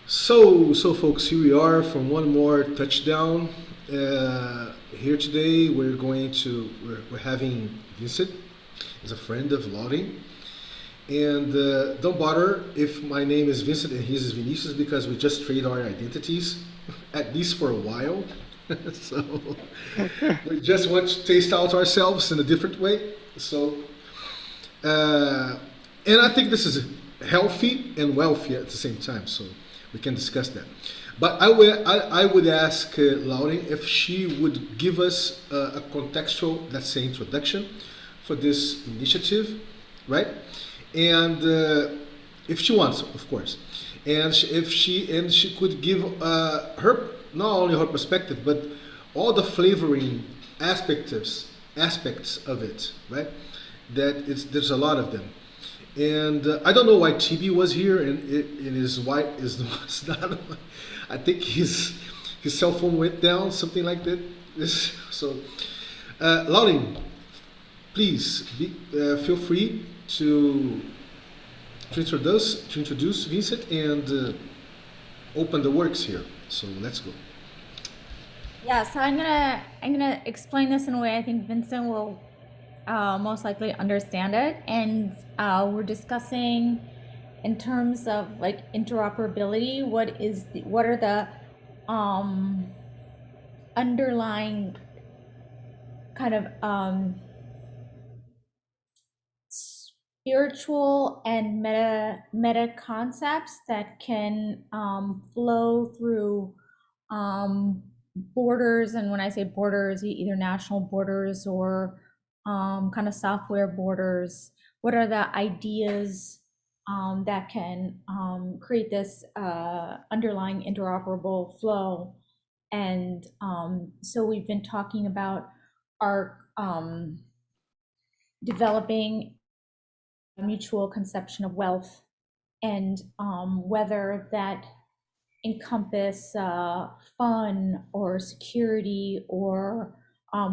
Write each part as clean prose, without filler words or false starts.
So folks, here we are from one more touchdown. Here today, we're having Vincent as a friend of Loading, and don't bother if my name is Vincent and his is Vinicius because we just trade our identities, at least for a while. So we just want to taste out ourselves in a different way. Uh, and I think this is healthy and wealthy at the same time. So we can discuss that. But I would ask Lauren if she would give us a contextual, let's say, introduction for this initiative, right? And if she wants, of course, and if she could give her not only her perspective but all the flavoring aspects of it, right? There's a lot of them. And I don't know why TB was here and his wife was not. I think his cell phone went down, something like that. So, Lauren, please feel free to introduce Vincent and open the works here. So let's go. Yeah, so I'm gonna explain this in a way I think Vincent will most likely understand it, and we're discussing in terms of like interoperability. What are the underlying kind of spiritual and meta concepts that can flow through borders, and when I say borders, either national borders or kind of software borders. What are the ideas that can create this underlying interoperable flow? And so we've been talking about our developing a mutual conception of wealth, and whether that encompass fun or security or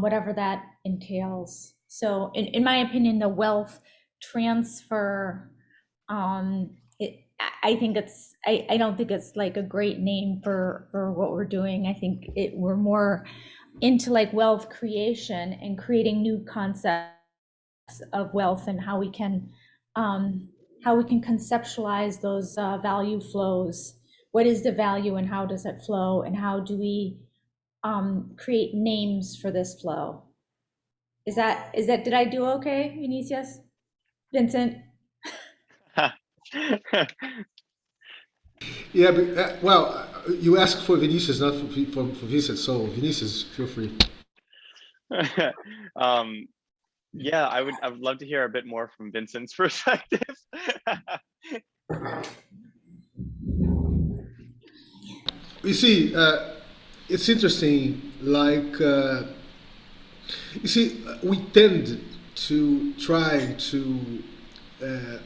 whatever that entails. So in my opinion, the wealth transfer, I think I don't think it's like a great name for what we're doing. I think we're more into like wealth creation and creating new concepts of wealth, and how we can conceptualize those value flows. What is the value and how does it flow, and how do we create names for this flow? Is that did I do okay, Vinicius? Vincent? Yeah, but, you asked for Vinicius, not for Vincent. So Vinicius, feel free. um, yeah, I would love to hear a bit more from Vincent's perspective. You see, it's interesting. Like, you see, we tend to try to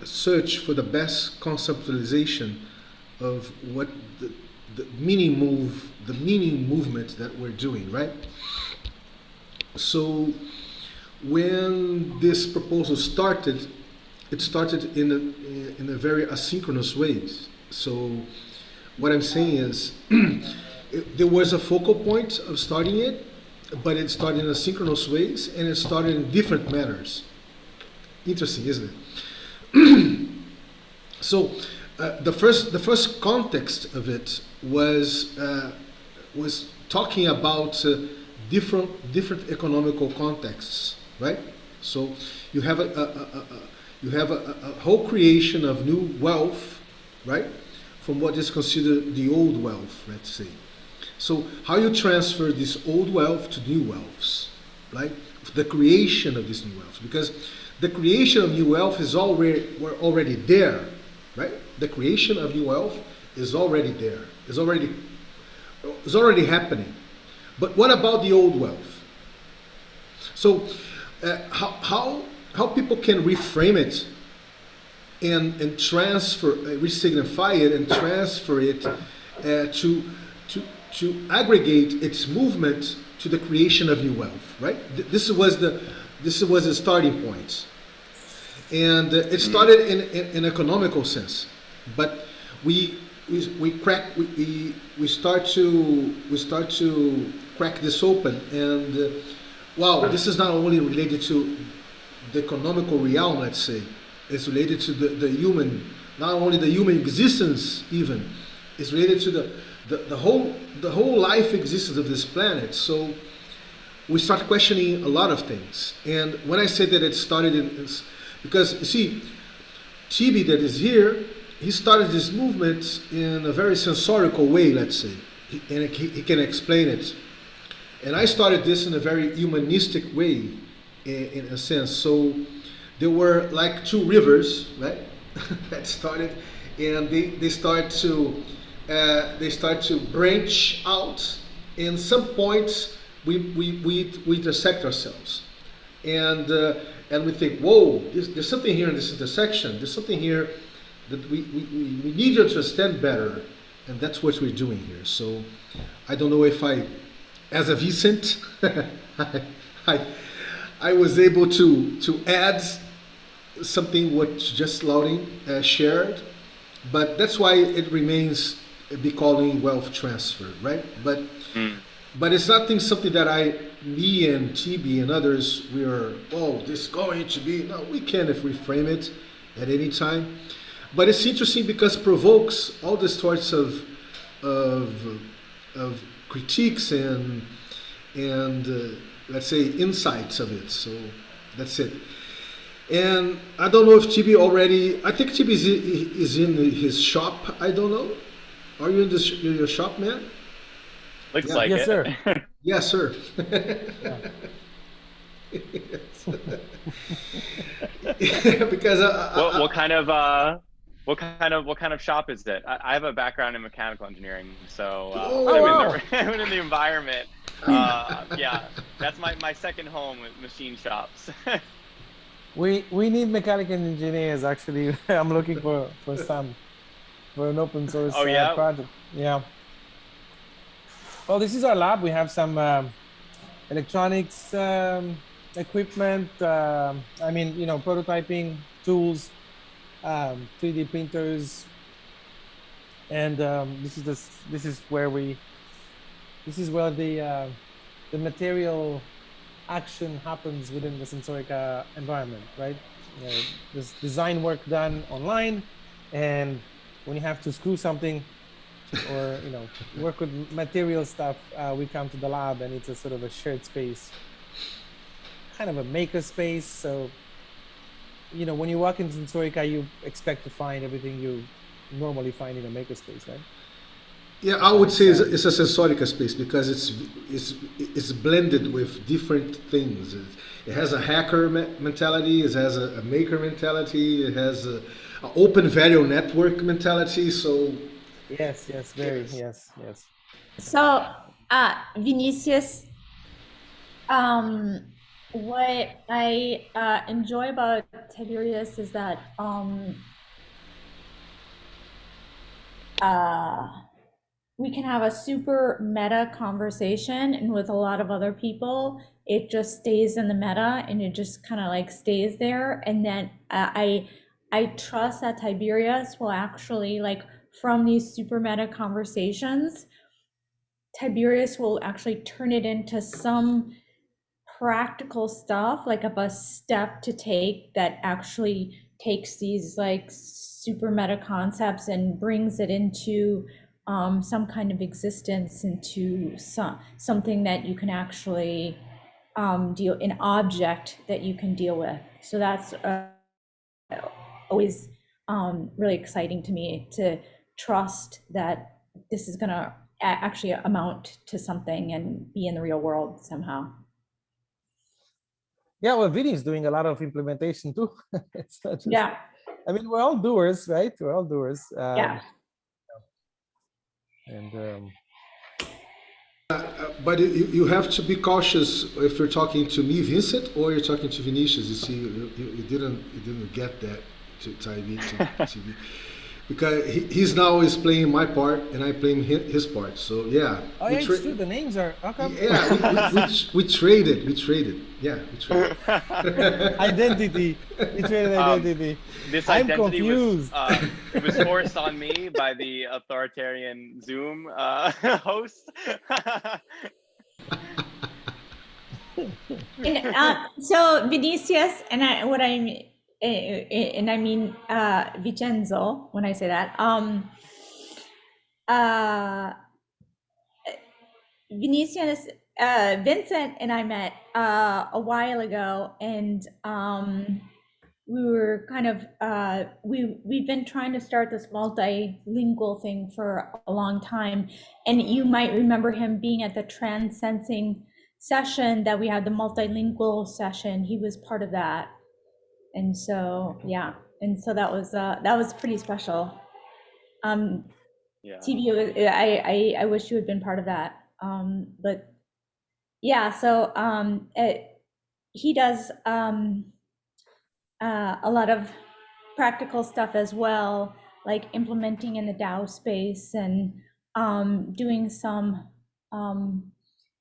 search for the best conceptualization of what the meaning movement that we're doing, right? So when this proposal started, it started in a very asynchronous way. So what I'm saying is, there was a focal point of starting it, but it started in asynchronous ways, and it started in different manners. Interesting, isn't it? So the first context of it was talking about different economical contexts, right? So you have a whole creation of new wealth, right? From what is considered the old wealth, let's say. So how you transfer this old wealth to new wealths, right? The creation of this new wealth, because the creation of new wealth we're already there, right? The creation of new wealth is already there. Is already happening. But what about the old wealth? So how people can reframe it and transfer, resignify it and transfer it to aggregate its movement to the creation of new wealth, right? This was the starting point, and it started in an economical sense, but we we start to crack this open, and wow, this is not only related to the economical realm, let's say. It's related to the human, not only the human existence even. It's related to the whole life existence of this planet. So we start questioning a lot of things. And when I say that it started because you see, Chibi that is here, he started this movement in a very sensorical way, let's say, and he can explain it. And I started this in a very humanistic way, in a sense. So there were like two rivers, right, that started, and they start to branch out. And some points we intersect ourselves, and we think, whoa, there's something here in this intersection. There's something here that we need to understand better, and that's what we're doing here. So I don't know if as a Vicent, I was able to add something what just Louding shared, but that's why it remains be calling wealth transfer, right? But it's not something that me and TB and others, we are, oh, this is going to be, no, we can if we frame it at any time. But it's interesting because it provokes all the sorts of critiques and let's say insights of it. So that's it. And I don't know if TB already, I think TB is in his shop. I don't know. Are you in your shop, man? Looks like yes, it. sir. Yes, sir. Because what kind of shop is it? I have a background in mechanical engineering, so wow. I'm in the environment. Yeah, that's my second home with machine shops. We need mechanical engineers actually. I'm looking for an open source project. Yeah. Well, this is our lab. We have some electronics equipment. I mean, prototyping tools, 3D printers, and this is where the material action happens within the Sensorica environment, right? There's design work done online, and when you have to screw something or work with material stuff, we come to the lab, and it's a sort of a shared space, kind of a maker space. So when you walk in Sensorica, you expect to find everything you normally find in a maker space, right? Yeah, I would say it's a Sensorica space because it's blended with different things. It has a hacker mentality, it has a maker mentality, it has an open value network mentality. So yes, yes. So, Vinicius, what I enjoy about Tiberius is that we can have a super meta conversation, and with a lot of other people, it just stays in the meta and it just kind of like stays there. And then I trust that Tiberius will actually, like, from these super meta conversations, Tiberius will actually turn it into some practical stuff, like a step to take that actually takes these like super meta concepts and brings it into some kind of existence, into something that you can actually an object that you can deal with. So that's always really exciting to me, to trust that this is going to actually amount to something and be in the real world somehow. Yeah, well, Vinny is doing a lot of implementation too. It's not just, yeah. I mean, we're all doers, right? We're all doers. Yeah. And but you have to be cautious if you're talking to me, Vincent, or you're talking to Vinicius. You see, you didn't get that to TV. because he's now always playing my part and I playing his part. So yeah, Oh yeah, it's true. The names are okay. yeah, we traded. We traded. Yeah, we traded. Identity. We traded identity. This I'm identity confused. it was forced on me by the authoritarian Zoom host. And so Vinicius, and I mean Vincenzo when I say that. Vinicius, Vincent and I met a while ago, and we were kind of we've been trying to start this multilingual thing for a long time, and you might remember him being at the Transensing session that we had, the multilingual session. He was part of that, and so yeah, and so that was pretty special. Yeah. TB, I wish you had been part of that. But yeah, so he does a lot of practical stuff as well, like implementing in the DAO space and doing some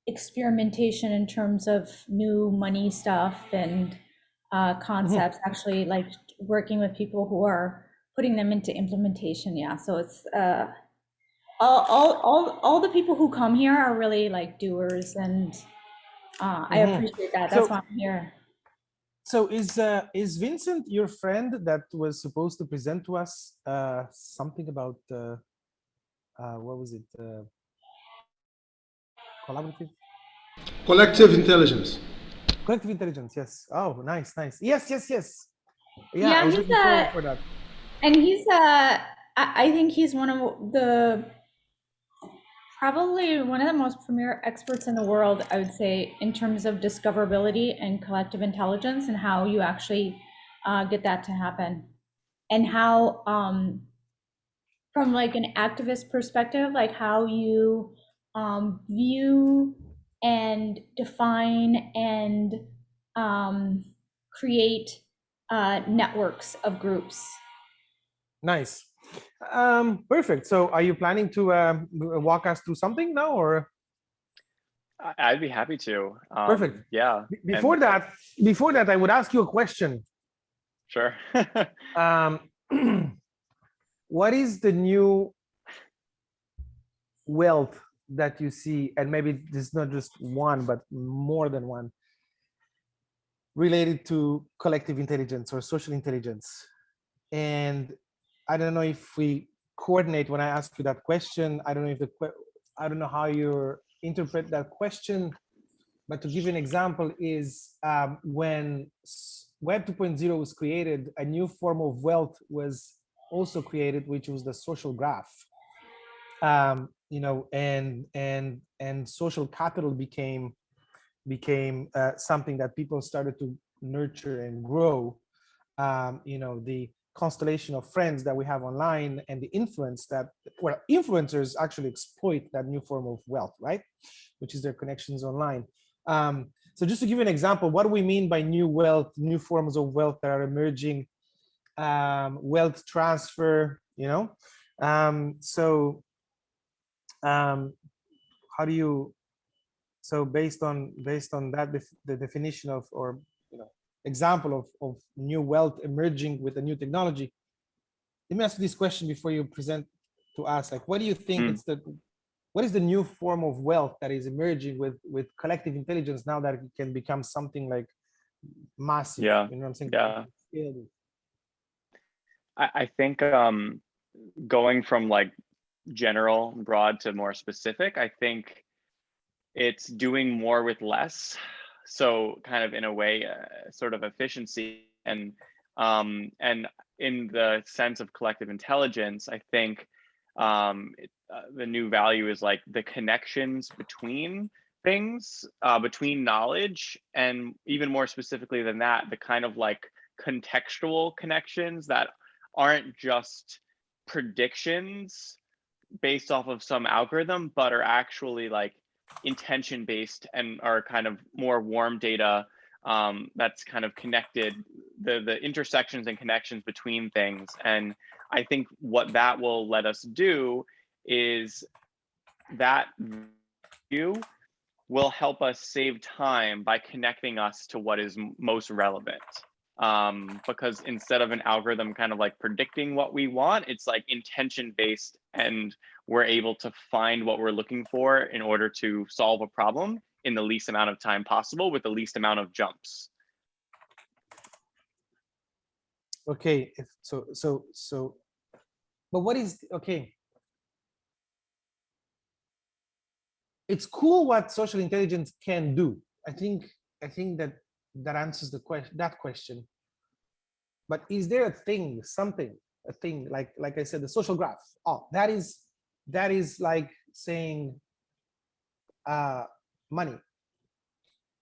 experimentation in terms of new money stuff and concepts, actually like working with people who are putting them into implementation. Yeah, so it's all the people who come here are really like doers, and I appreciate that. That's why I'm here. So is Vincent your friend that was supposed to present to us something about what was it? Collaborative? Collective intelligence. Collective intelligence, yes. Oh, nice. Yes. Yeah, Yeah, I was he's looking forward for that. and he's I think he's probably one of the most premier experts in the world, I would say, in terms of discoverability and collective intelligence and how you actually get that to happen, and how from like an activist perspective, like how you view and define and create networks of groups. Nice. Perfect. So are you planning to walk us through something now, or? I'd be happy to. Perfect. Yeah. Before that, I would ask you a question. Sure. What is the new wealth that you see, and maybe there's not just one, but more than one, related to collective intelligence or social intelligence? And I don't know if we coordinate when I ask you that question. I don't know how you interpret that question, but to give you an example is when Web 2.0 was created, a new form of wealth was also created, which was the social graph. And social capital became something that people started to nurture and grow. The constellation of friends that we have online and the influence that, well, influencers actually exploit that new form of wealth, right? Which is their connections online. So just to give you an example, what do we mean by new wealth, new forms of wealth that are emerging, wealth transfer, how do you, so based on that, the definition of, or example of new wealth emerging with a new technology, let me ask you this question before you present to us. Like, what do you think what is the new form of wealth that is emerging with collective intelligence now that it can become something like massive? Yeah. You know what I'm saying? Yeah. I think going from like general, broad to more specific, I think it's doing more with less. So kind of in a way, sort of efficiency, and in the sense of collective intelligence, I think the new value is like the connections between things, between knowledge, and even more specifically than that, the kind of like contextual connections that aren't just predictions based off of some algorithm, but are actually like intention based and are kind of more warm data that's kind of connected, the intersections and connections between things. And I think what that will let us do is that view will help us save time by connecting us to what is most relevant. Because instead of an algorithm kind of like predicting what we want, it's like intention based, and we're able to find what we're looking for in order to solve a problem in the least amount of time possible with the least amount of jumps. Okay, but what is, okay, it's cool what social intelligence can do. I think that answers the question. But is there a thing, a thing like I said, the social graph? Oh, that is like saying money.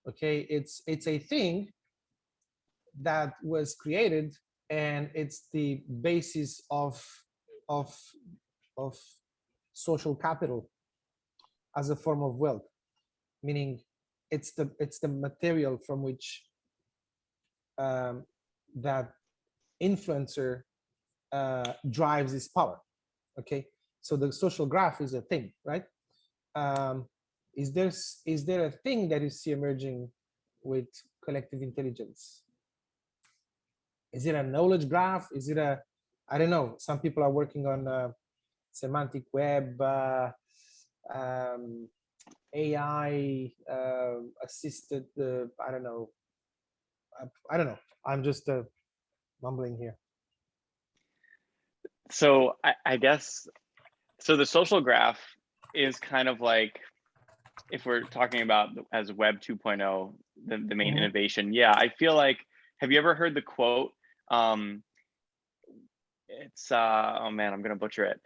Okay, it's a thing that was created, and it's the basis of social capital as a form of wealth, meaning it's the material from which that influencer drives his power. Okay, so the social graph is a thing, right? Is there a thing that you see emerging with collective intelligence? Is it a knowledge graph? Is it a, I don't know, some people are working on semantic web, AI assisted, I don't know. I don't know. I'm just mumbling here. So I guess, so the social graph is kind of like, if we're talking about as Web 2.0, the main innovation. Yeah, I feel like, have you ever heard the quote? It's, oh man, I'm gonna butcher it.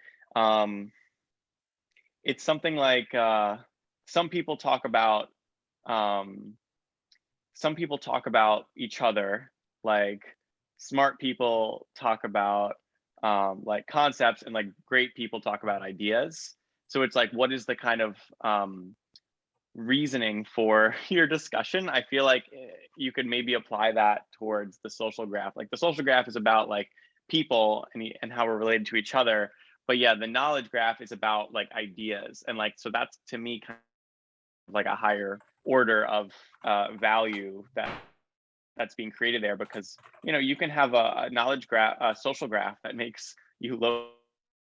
It's something like, some people talk about each other, like smart people talk about like concepts, and like great people talk about ideas. So it's like, what is the kind of reasoning for your discussion? I feel like you could maybe apply that towards the social graph. Like the social graph is about like people and how we're related to each other. But yeah, the knowledge graph is about like ideas. And like, so that's to me kind of like a higher order of value that's being created there, because, you know, you can have a knowledge graph, a social graph that makes you loads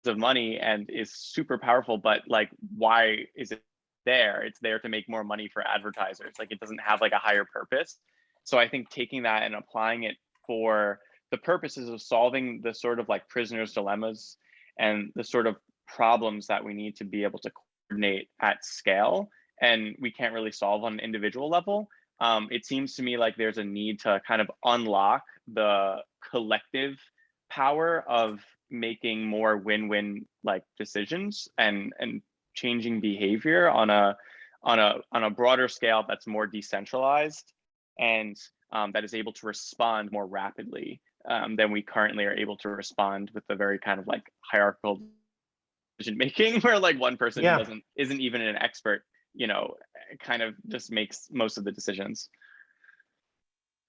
of money and is super powerful, but like, why is it there? It's there to make more money for advertisers. Like, it doesn't have like a higher purpose. So I think taking that and applying it for the purposes of solving the sort of like prisoner's dilemmas and the sort of problems that we need to be able to coordinate at scale, and we can't really solve on an individual level. It seems to me like there's a need to kind of unlock the collective power of making more win-win like decisions and changing behavior on a broader scale that's more decentralized, and that is able to respond more rapidly than we currently are able to respond with the very kind of like hierarchical decision making, where like one person isn't even an expert, you know, kind of just makes most of the decisions.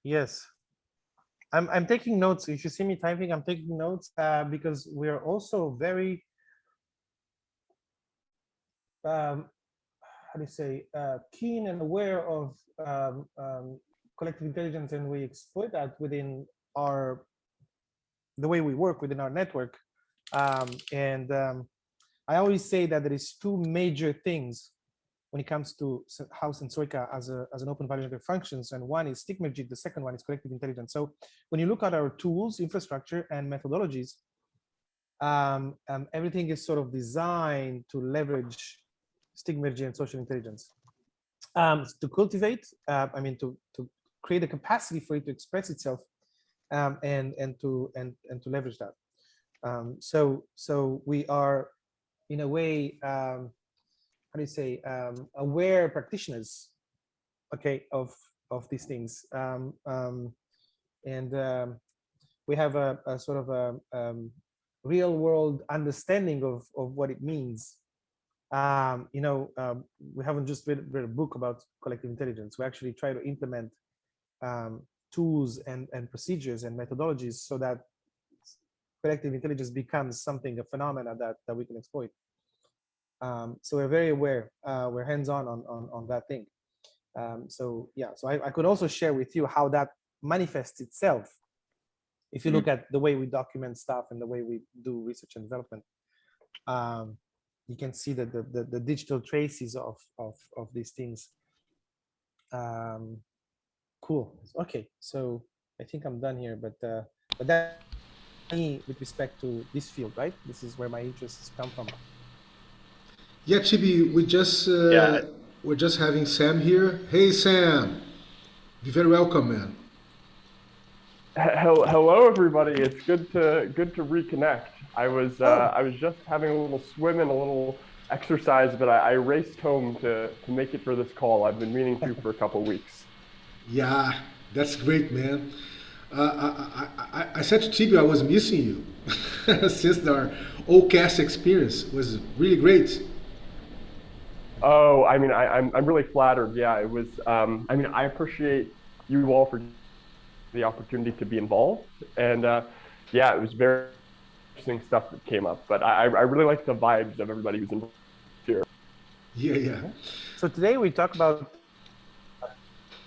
Yes, I'm taking notes. If you see me typing, I'm taking notes because we're also very how do you say, keen and aware of collective intelligence, and we exploit that within the way we work within our network. I always say that there is two major things when it comes to how Sensoica as an open value network functions, and one is StickMagic, the second one is collective intelligence. So when you look at our tools, infrastructure, and methodologies, everything is sort of designed to leverage StickMagic and social intelligence to cultivate, to create a capacity for it to express itself, and to leverage that. So we are, in a way, how do you say, aware practitioners, okay, of these things, we have a sort of a real world understanding of what it means. We haven't just read a book about collective intelligence. We actually try to implement tools and procedures and methodologies so that collective intelligence becomes something, a phenomena that we can exploit. So we're very aware, we're hands-on on that thing. So yeah, so I could also share with you how that manifests itself. If you look at the way we document stuff and the way we do research and development, you can see that the digital traces of these things. Cool. Okay, so I think I'm done here, but that with respect to this field, right? This is where my interests come from. Yeah, Chibi, we're just having Sam here. Hey, Sam, be very welcome, man. Hello, everybody. It's good to reconnect. I was just having a little swim and a little exercise, but I raced home to make it for this call. I've been meaning to for a couple weeks. Yeah, that's great, man. I said to Chibi I was missing you since our old cast experience was really great. Oh, I mean, I'm really flattered. Yeah, it was. I mean, I appreciate you all for the opportunity to be involved, and yeah, it was very interesting stuff that came up. But I really like the vibes of everybody who's involved here. Yeah. So today we talk about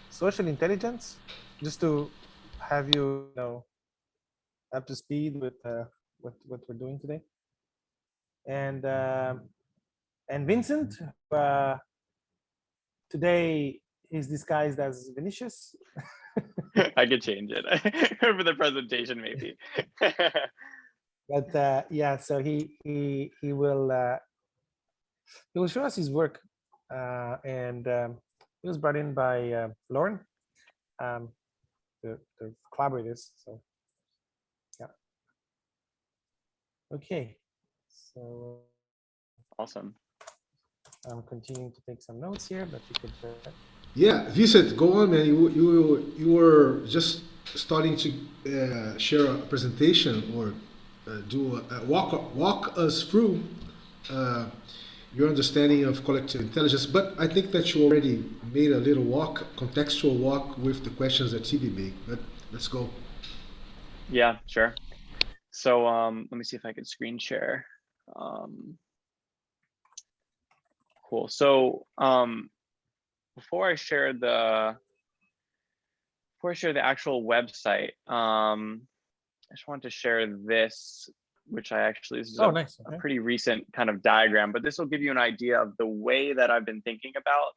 social intelligence, just to have you know up to speed with what we're doing today. And Vincent, today he's disguised as Vinicius. I could change it for the presentation, maybe. But yeah, so he will show us his work, and he was brought in by Lauren, the collaborators. So yeah, okay. So Awesome. I'm continuing to take some notes here, but you could. Yeah, Vincent, go on, man. You were just starting to share a presentation or do walk us through your understanding of collective intelligence. But I think that you already made a little contextual walk with the questions that TB made. But let's go. Yeah, sure. So let me see if I can screen share. Cool. So before I share the actual website, I just want to share this, which this is Nice. a pretty recent kind of diagram, but this will give you an idea of the way that I've been thinking about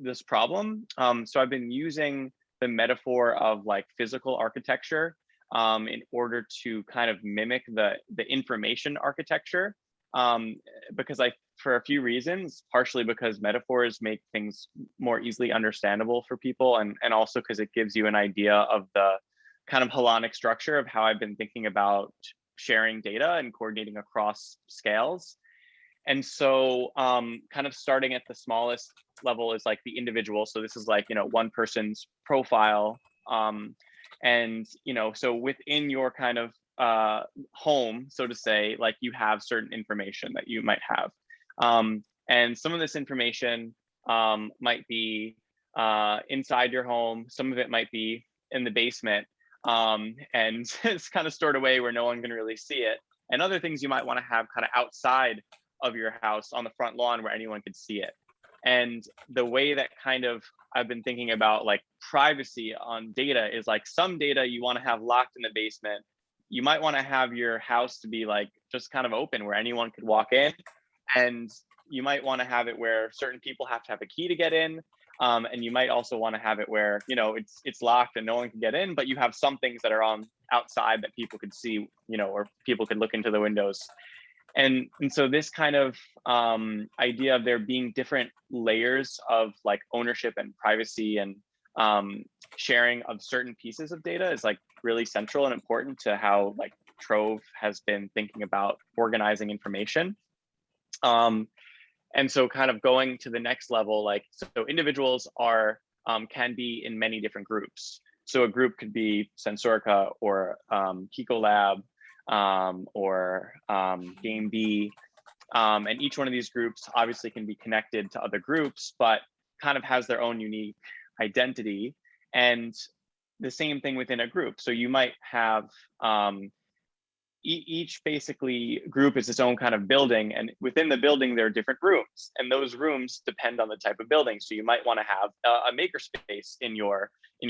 this problem. So I've been using the metaphor of like physical architecture in order to kind of mimic the information architecture, because for a few reasons, partially because metaphors make things more easily understandable for people, and also because it gives you an idea of the kind of holonic structure of how I've been thinking about sharing data and coordinating across scales. And so kind of starting at the smallest level is like the individual. So this is like, one person's profile. And, so within your kind of home, so to say, like you have certain information that you might have. And some of this information might be inside your home. Some of it might be in the basement. And it's kind of stored away where no one can really see it. And other things you might want to have kind of outside of your house on the front lawn where anyone could see it. And the way that kind of I've been thinking about like privacy on data is like some data you want to have locked in the basement. You might want to have your house to be like just kind of open where anyone could walk in. And you might want to have it where certain people have to have a key to get in. And you might also want to have it where, it's locked and no one can get in, but you have some things that are on outside that people could see, or people could look into the windows. And so this kind of idea of there being different layers of like ownership and privacy and sharing of certain pieces of data is like really central and important to how like Trove has been thinking about organizing information. And so kind of going to the next level, like, so individuals are, can be in many different groups. So a group could be Sensorica or Kiko Lab or Game B. And each one of these groups obviously can be connected to other groups, but kind of has their own unique identity. And the same thing within a group. So you might have each basically group is its own kind of building, and within the building there are different rooms, and those rooms depend on the type of building. So you might want to have a maker space in your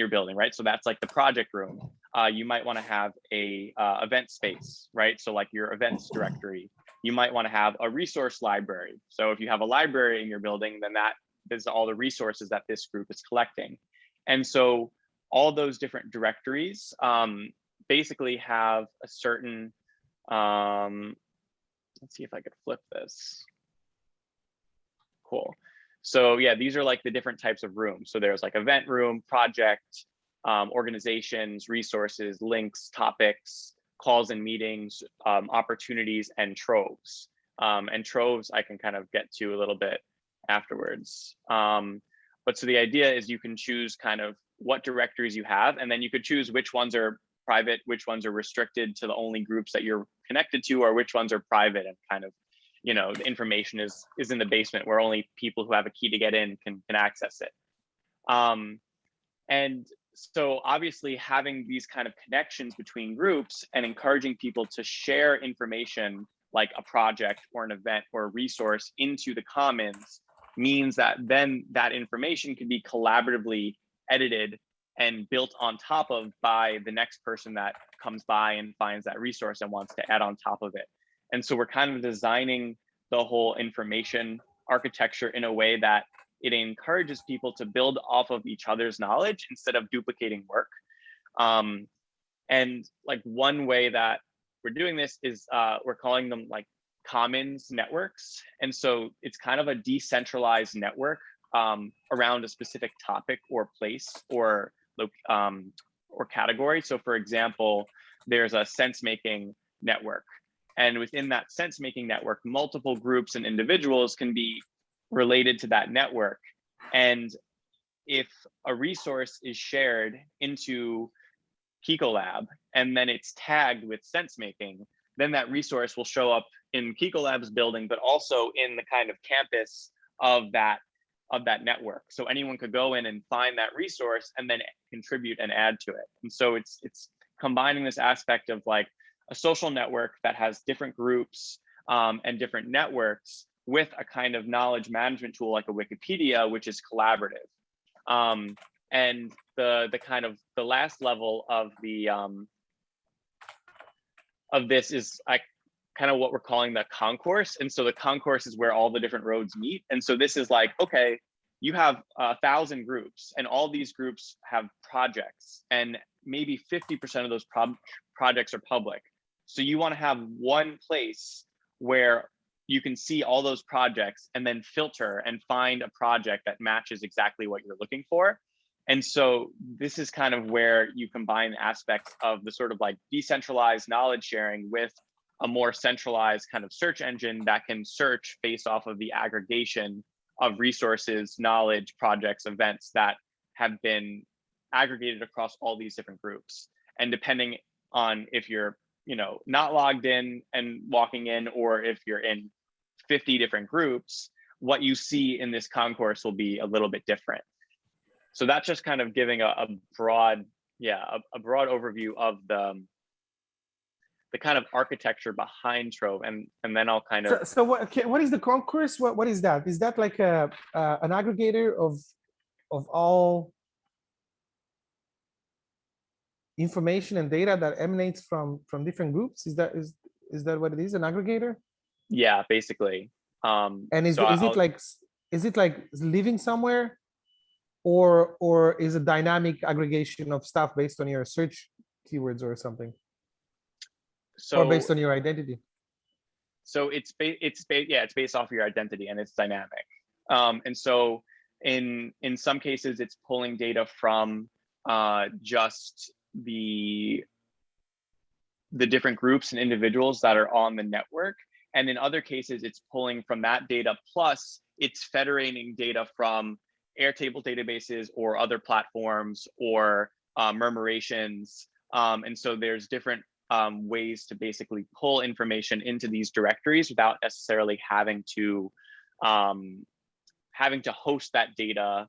building, right? So that's like the project room. You might want to have a event space, right? So like your events directory. You might want to have a resource library. So if you have a library in your building, then that is all the resources that this group is collecting. And so all those different directories basically have a certain let's see if I could flip this. Cool. So yeah, these are like the different types of rooms. So there's like event room, project, organizations, resources, links, topics, calls and meetings, opportunities, and troves. And troves I can kind of get to a little bit afterwards. But so the idea is you can choose kind of what directories you have, and then you could choose which ones are private, which ones are restricted to the only groups that you're connected to, or which ones are private and kind of, you know, the information is in the basement where only people who have a key to get in can access it. And so obviously having these kind of connections between groups and encouraging people to share information like a project or an event or a resource into the commons means that then that information can be collaboratively edited and built on top of by the next person that comes by and finds that resource and wants to add on top of it. And so we're kind of designing the whole information architecture in a way that it encourages people to build off of each other's knowledge instead of duplicating work. And like one way that we're doing this is we're calling them like commons networks. And so it's kind of a decentralized network around a specific topic or place or category. So for example, there's a sense-making network. And within that sense-making network, multiple groups and individuals can be related to that network. And if a resource is shared into Kikolab and then it's tagged with sense-making, then that resource will show up in Kikolab's building, but also in the kind of campus of that network. So anyone could go in and find that resource and then contribute and add to it. And so it's combining this aspect of like a social network that has different groups and different networks with a kind of knowledge management tool like a Wikipedia, which is collaborative. And the kind of the last level of the of this is kind of what we're calling the concourse. And so the concourse is where all the different roads meet. And so this is like, okay, you have 1,000 groups and all these groups have projects and maybe 50% of those projects are public. So you want to have one place where you can see all those projects and then filter and find a project that matches exactly what you're looking for. And so this is kind of where you combine aspects of the sort of like decentralized knowledge sharing with a more centralized kind of search engine that can search based off of the aggregation of resources, knowledge, projects, events that have been aggregated across all these different groups. And depending on if you're, you know, not logged in and walking in, or if you're in 50 different groups, what you see in this concourse will be a little bit different. So that's just kind of giving a broad overview of the kind of architecture behind Trove, and then I'll kind of. So what is the concourse? What is that? Is that like an aggregator of all information and data that emanates from different groups? Is that what it is? An aggregator? Yeah, basically. And is it like living somewhere, or is it dynamic aggregation of stuff based on your search keywords or something? So, or based on your identity? So it's based off of your identity and it's dynamic. And so in some cases it's pulling data from just the different groups and individuals that are on the network. And in other cases it's pulling from that data, plus it's federating data from Airtable databases or other platforms or Murmurations. And so there's different ways to basically pull information into these directories without necessarily having to host that data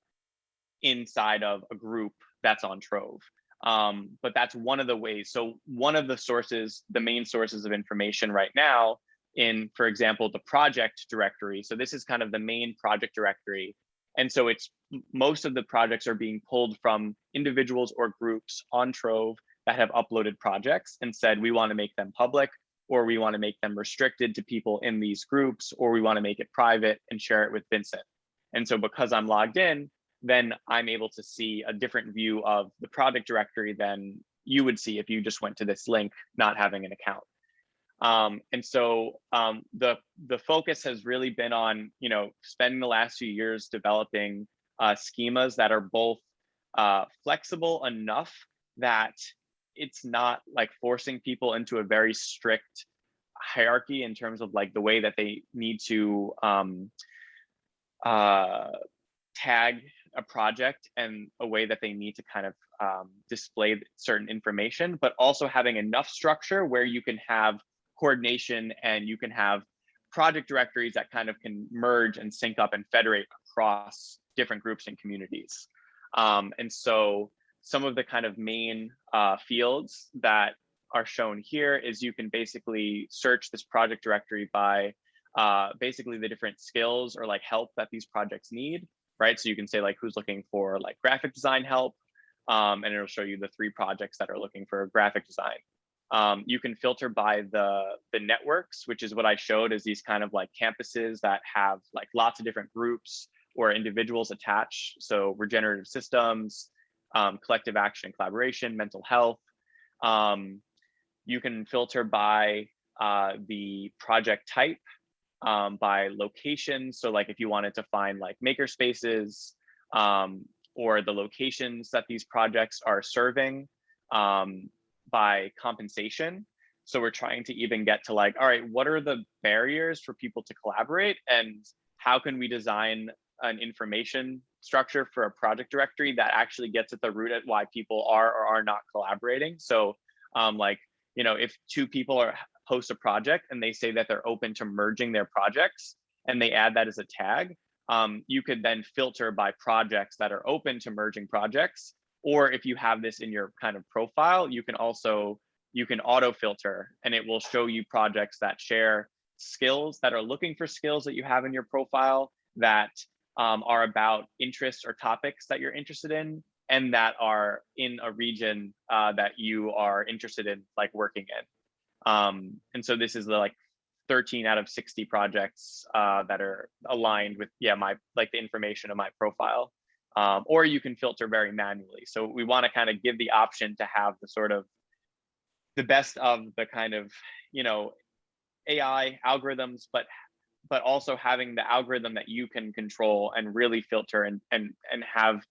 inside of a group that's on Trove. But that's one of the ways. So one of the sources, the main sources of information right now in, for example, the project directory. So this is kind of the main project directory. And so it's most of the projects are being pulled from individuals or groups on Trove that have uploaded projects and said, we want to make them public, or we want to make them restricted to people in these groups, or we want to make it private and share it with Vincent. And so because I'm logged in, then I'm able to see a different view of the project directory than you would see if you just went to this link, not having an account. And so the focus has really been on, spending the last few years developing schemas that are both flexible enough that it's not like forcing people into a very strict hierarchy in terms of like the way that they need to tag a project and a way that they need to kind of display certain information, but also having enough structure where you can have coordination and you can have project directories that kind of can merge and sync up and federate across different groups and communities. And so some of the kind of main fields that are shown here is you can basically search this project directory by basically the different skills or like help that these projects need, right? So you can say like who's looking for like graphic design help, and it'll show you the 3 projects that are looking for graphic design. You can filter by the networks, which is what I showed, is these kind of like campuses that have like lots of different groups or individuals attached. So regenerative systems, collective action and collaboration, mental health. You can filter by the project type, by location. So like if you wanted to find like maker spaces, or the locations that these projects are serving, by compensation. So we're trying to even get to like, all right, what are the barriers for people to collaborate, and how can we design an information structure for a project directory that actually gets at the root at why people are or are not collaborating. So like, if 2 people host a project and they say that they're open to merging their projects and they add that as a tag, you could then filter by projects that are open to merging projects. Or if you have this in your kind of profile, you can auto filter, and it will show you projects that share skills, that are looking for skills that you have in your profile, that are about interests or topics that you're interested in, and that are in a region that you are interested in, like working in. And so this is the like 13 out of 60 projects that are aligned with the information of my profile. Or you can filter very manually. So we want to kind of give the option to have the sort of the best of the kind of, AI algorithms, but also having the algorithm that you can control and really filter and have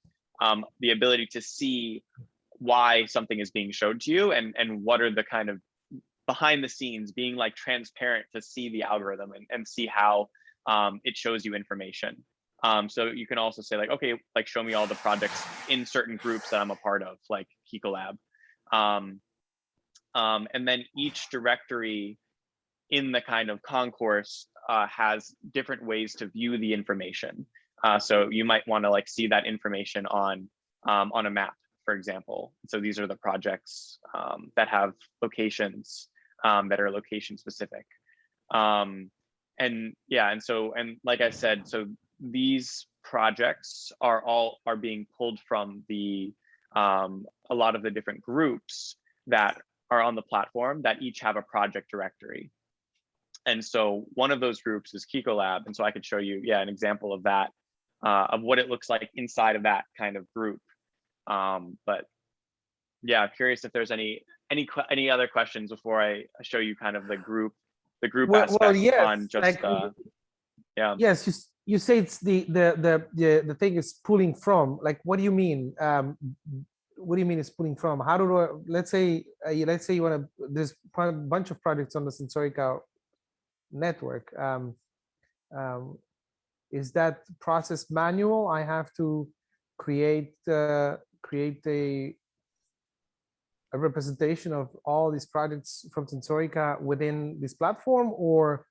the ability to see why something is being showed to you, and what are the kind of behind the scenes, being like transparent to see the algorithm and see how it shows you information. So you can also say like, okay, like show me all the projects in certain groups that I'm a part of, like Kikolab. And then each directory in the kind of concourse has different ways to view the information. So you might want to like see that information on a map, for example. So these are the projects that have locations that are location specific. And like I said, so these projects are being pulled from the a lot of the different groups that are on the platform that each have a project directory. And so one of those groups is Kikolab. And so I could show you, an example of that, of what it looks like inside of that kind of group. But yeah, curious if there's any other questions before I show you kind of the group aspect yes, on just like, Yes, you say it's the thing is pulling from. Like, what do you mean? What do you mean it's pulling from? How do let's say you want to, there's a bunch of projects on the Sensorica network. Is that process manual? I have to create a representation of all these projects from Sensorica within this platform, or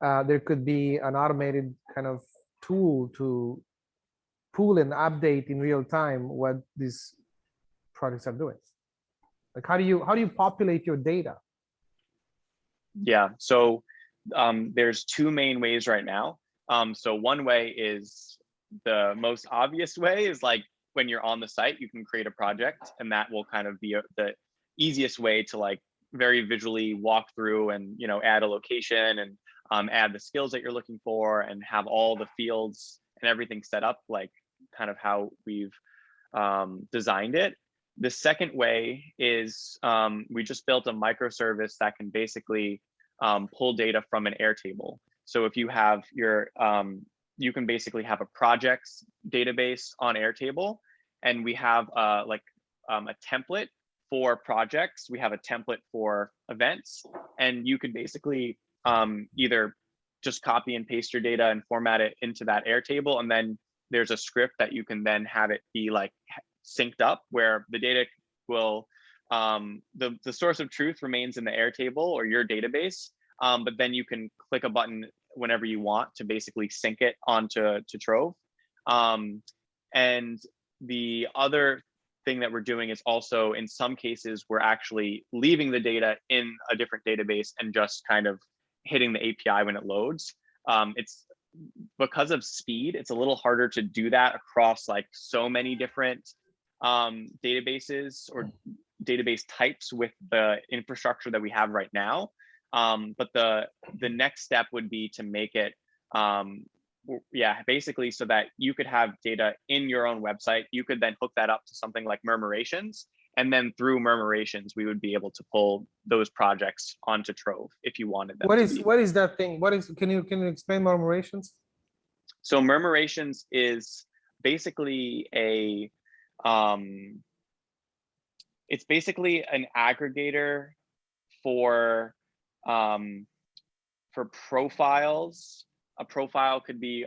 there could be an automated kind of tool to pull and update in real time what these projects are doing? Like, how do you populate your data? Yeah, so there's two main ways right now. So one way is the most obvious way is like when you're on the site, you can create a project, and that will kind of be the easiest way to like very visually walk through and add a location and add the skills that you're looking for and have all the fields and everything set up like kind of how we've designed it. The second way is we just built a microservice that can basically pull data from an Airtable. So if you have your, you can basically have a projects database on Airtable, and we have a template for projects. We have a template for events, and you could basically either just copy and paste your data and format it into that Airtable, and then there's a script that you can then have it be like synced up where the data will the source of truth remains in the Airtable or your database, but then you can click a button whenever you want to basically sync it onto Trove. And the other thing that we're doing is also in some cases we're actually leaving the data in a different database and just kind of hitting the API when it loads. It's because of speed, it's a little harder to do that across like so many different databases or database types with the infrastructure that we have right now. But the next step would be to make it basically so that you could have data in your own website. You could then hook that up to something like Murmurations, and then through Murmurations we would be able to pull those projects onto Trove if you wanted them. What is that thing? Can you explain Murmurations? So Murmurations is basically it's basically an aggregator for profiles. A profile could be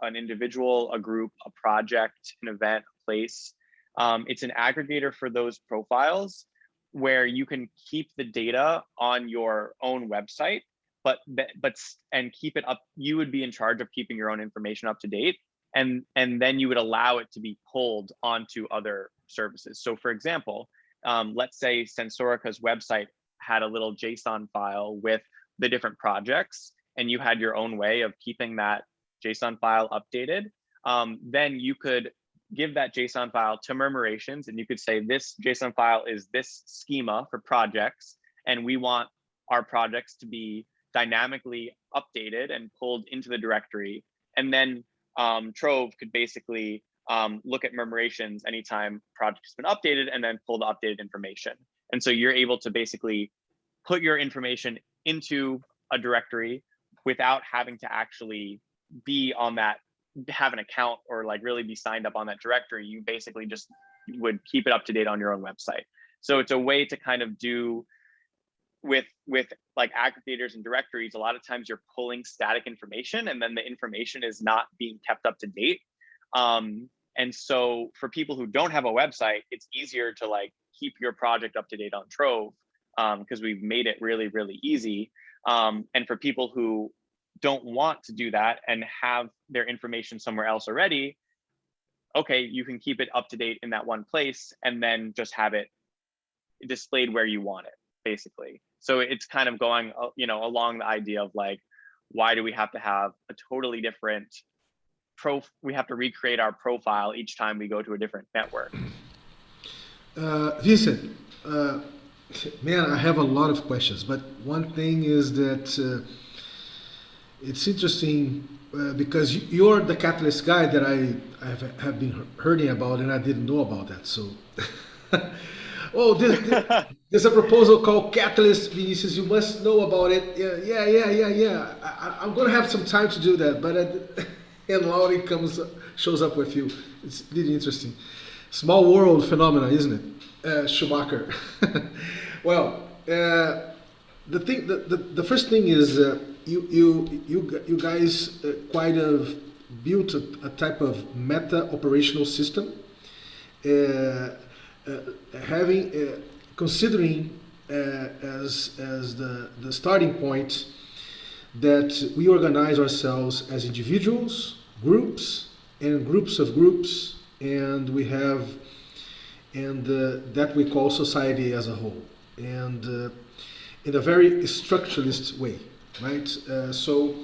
an individual, a group, a project, an event, a place. It's an aggregator for those profiles where you can keep the data on your own website, and keep it up. You would be in charge of keeping your own information up to date, and then you would allow it to be pulled onto other services. So for example, let's say Sensorica's website had a little JSON file with the different projects, and you had your own way of keeping that JSON file updated. Then you could give that JSON file to Murmurations, and you could say, this JSON file is this schema for projects, and we want our projects to be dynamically updated and pulled into the directory. And then Trove could basically look at Murmurations anytime project has been updated and then pull the updated information. And so you're able to basically put your information into a directory without having to actually be on that, have an account or like really be signed up on that directory. You basically just would keep it up to date on your own website. So it's a way to kind of do with like aggregators and directories. A lot of times you're pulling static information and then the information is not being kept up to date. And so for people who don't have a website, it's easier to like keep your project up to date on Trove because we've made it really, really easy. And for people who don't want to do that and have their information somewhere else already, okay, you can keep it up to date in that one place and then just have it displayed where you want it, basically. So it's kind of going, along the idea of like, why do we have to have a totally different we have to recreate our profile each time we go to a different network? Vincent, man, I have a lot of questions, but one thing is that it's interesting because you're the Catalyst guy that I have been hearing about, and I didn't know about that. So, there's a proposal called Catalyst, Vinicius. You must know about it. Yeah. I'm gonna have some time to do that, but and Laurie shows up with you. It's really interesting. Small world phenomena, isn't it, Schumacher? Well, the first thing is you guys quite have built a type of meta operational system, considering as the starting point that we organize ourselves as individuals, groups, and groups of groups, and we have and that we call society as a whole, and in a very structuralist way, right? So,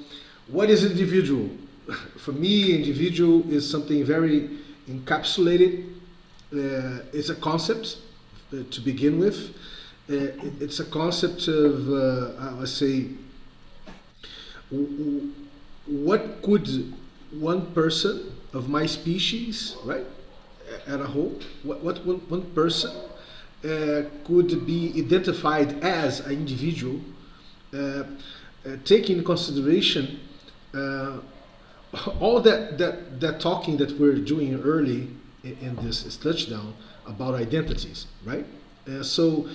what is individual? For me, individual is something very encapsulated. It's a concept to begin with. It's a concept of, let's say, what could one person of my species, right, at a whole, what one person could be identified as an individual, taking into consideration all that talking that we're doing early in this touchdown about identities, right? So,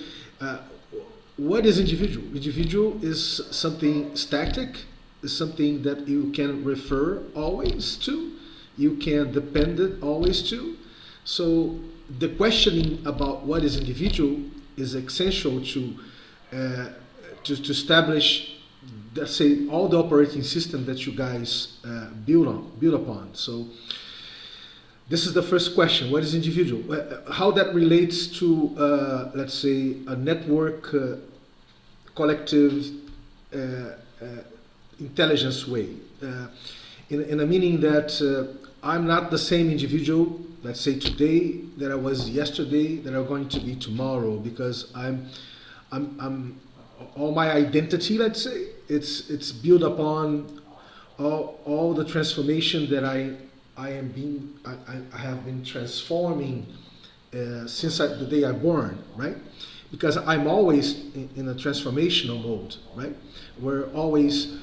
what is individual? Individual is something static, is something that you can refer always to, you can depend it always to. So the questioning about what is individual is essential to establish, let's say, all the operating system that you guys build upon. So this is the first question: what is individual? How that relates to, let's say, a network, collective, intelligence way, in a meaning that I'm not the same individual, let's say today, that I was yesterday, that I'm going to be tomorrow, because I'm all my identity, let's say, it's built upon all the transformation that I have been transforming since the day I'm born, right? Because I'm always in a transformational mode, right? We're always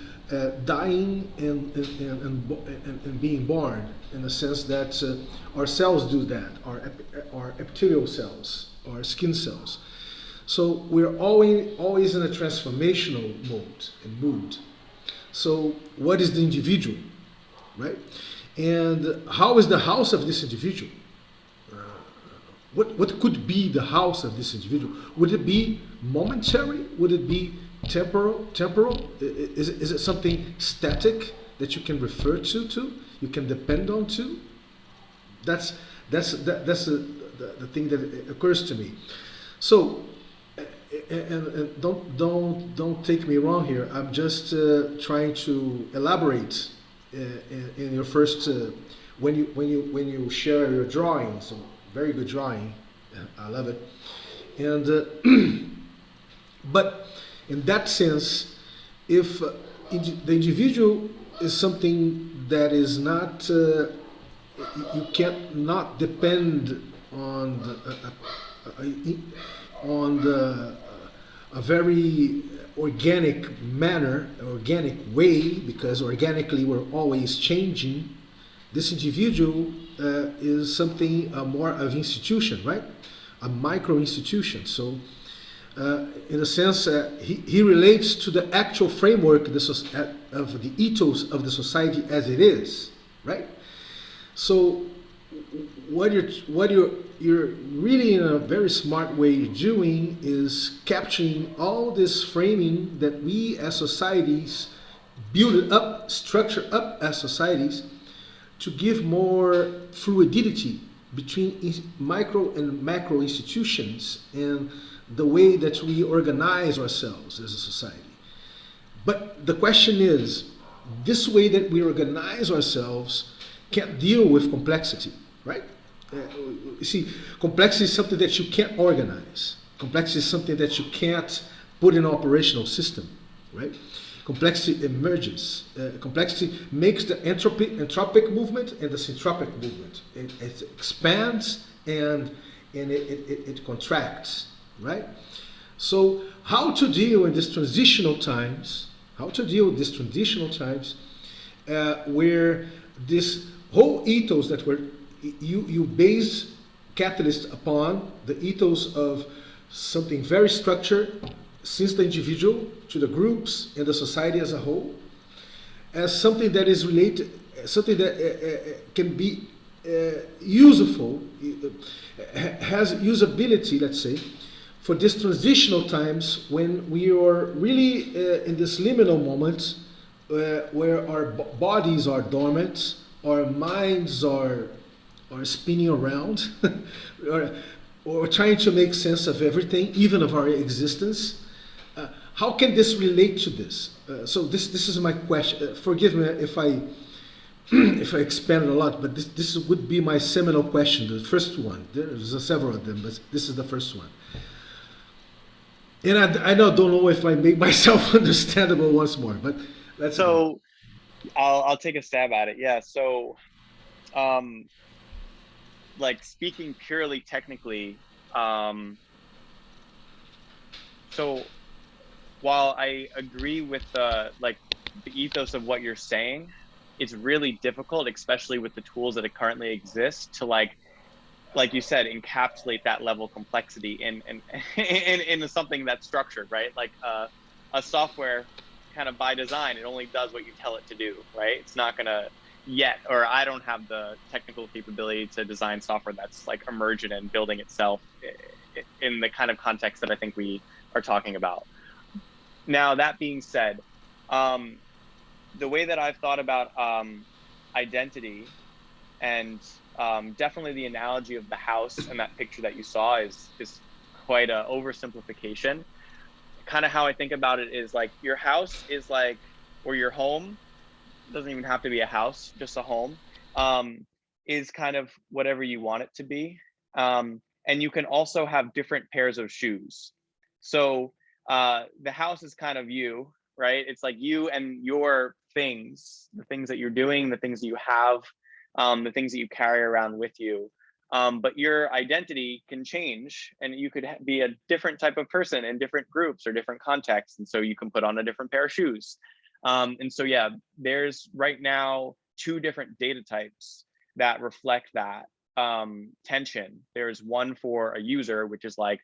dying and being born, in the sense that our cells do that, our epithelial cells, our skin cells. So we're always in a transformational mode and mood. So what is the individual, right? And how is the house of this individual? What could be the house of this individual? Would it be momentary? Would it be temporal? Is it something static that you can refer to? You can depend on to? That's the thing that occurs to me. So, and don't take me wrong here. I'm just trying to elaborate in your first when you share your drawings. Very good drawing, I love it. And but in that sense, if the individual is something that is not, you cannot depend on a very organic manner, organic way, because organically we're always changing. This individual is something more of institution, right? A micro institution. So, in a sense, he relates to the actual framework of the ethos of the society as it is, right? So, what you're really, in a very smart way, doing is capturing all this framing that we as societies build up, structure up as societies, to give more fluidity between micro and macro institutions and the way that we organize ourselves as a society. But the question is, this way that we organize ourselves can't deal with complexity, right? You see, complexity is something that you can't organize. Complexity is something that you can't put in an operational system, right? Complexity emerges. Complexity makes the entropic movement and the syntropic movement. It expands and it contracts, right? So how to deal in these transitional times? How to deal with these transitional times where this whole ethos that you base catalyst upon, the ethos of something very structured, since the individual to the groups and the society as a whole, as something that is related, something that can be useful, has usability, let's say, for these transitional times when we are really in this liminal moment where our bodies are dormant, our minds are spinning around, or trying to make sense of everything, even of our existence. How can this relate to this? So this is my question. Forgive me if I if I expanded a lot, but this would be my seminal question, the first one. There's several of them, but this is the first one. And I don't know if I make myself understandable once more, but let's go. So I'll take a stab at it. Yeah. So like speaking purely technically, so while I agree with the ethos of what you're saying, it's really difficult, especially with the tools that currently exist, to like you said, encapsulate that level of complexity in something that's structured, right? Like a software, kind of by design, it only does what you tell it to do, right? It's not gonna yet, or I don't have the technical capability to design software that's like emergent and building itself in the kind of context that I think we are talking about. Now, that being said, the way that I've thought about identity, and definitely the analogy of the house and that picture that you saw is quite a oversimplification. Kind of how I think about it is like your house is like, or your home, doesn't even have to be a house, just a home, is kind of whatever you want it to be. And you can also have different pairs of shoes. So the house is kind of you, right? It's like you and your things, the things that you're doing, the things that you have, the things that you carry around with you. But your identity can change, and you could be a different type of person in different groups or different contexts. And so you can put on a different pair of shoes. And so, yeah, there's right now 2 different data types that reflect that tension. There's one for a user, which is like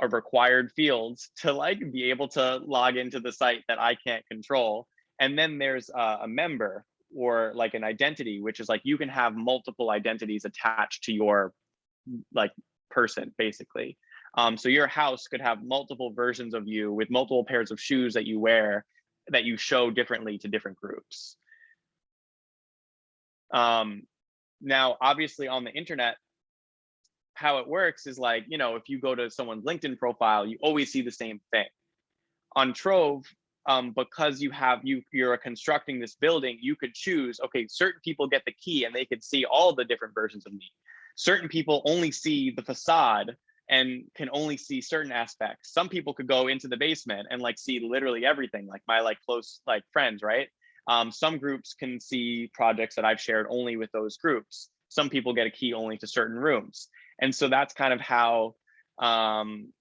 a required fields to like be able to log into the site that I can't control. And then there's a member, or like an identity, which is like you can have multiple identities attached to your like person, basically. So your house could have multiple versions of you with multiple pairs of shoes that you wear, that you show differently to different groups. Now, obviously on the internet, how it works is like, you know, if you go to someone's LinkedIn profile, you always see the same thing. On Trove, because you're constructing this building, you could choose, okay, certain people get the key and they could see all the different versions of me. Certain people only see the facade and can only see certain aspects. Some people could go into the basement and like see literally everything, like my like close like friends, right? Some groups can see projects that I've shared only with those groups. Some people get a key only to certain rooms. And so that's kind of how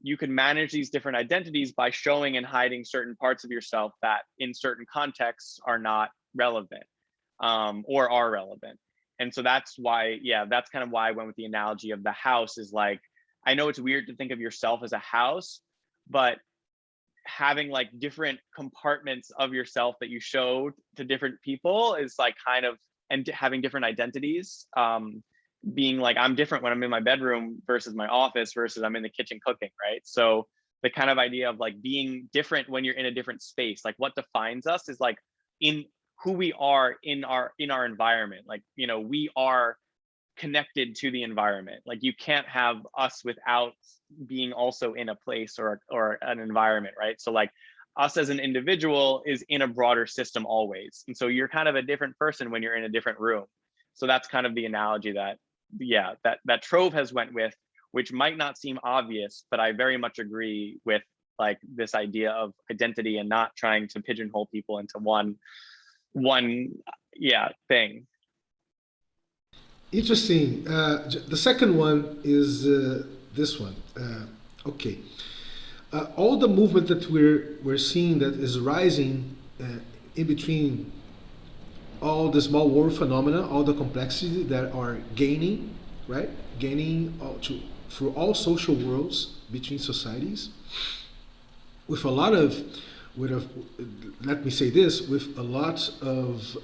you can manage these different identities by showing and hiding certain parts of yourself that in certain contexts are not relevant, or are relevant. And so that's why, yeah, that's kind of why I went with the analogy of the house. Is like, I know it's weird to think of yourself as a house, but having like different compartments of yourself that you show to different people is like kind of, and having different identities, being like, I'm different when I'm in my bedroom versus my office versus I'm in the kitchen cooking, right? So the kind of idea of like being different when you're in a different space, like what defines us is like in who we are in our environment. Like, you know, we are connected to the environment. Like you can't have us without being also in a place or an environment, right? So like us as an individual is in a broader system always. And so you're kind of a different person when you're in a different room. So that's kind of the analogy that, yeah, that Trove has went with, which might not seem obvious, but I very much agree with like this idea of identity and not trying to pigeonhole people into one thing. Interesting. The second one is this one. Okay. All the movement that we're seeing that is rising in between all the small world phenomena, all the complexity that are gaining, right? Gaining through all social worlds between societies, with a lot of, let me say this, with a lot of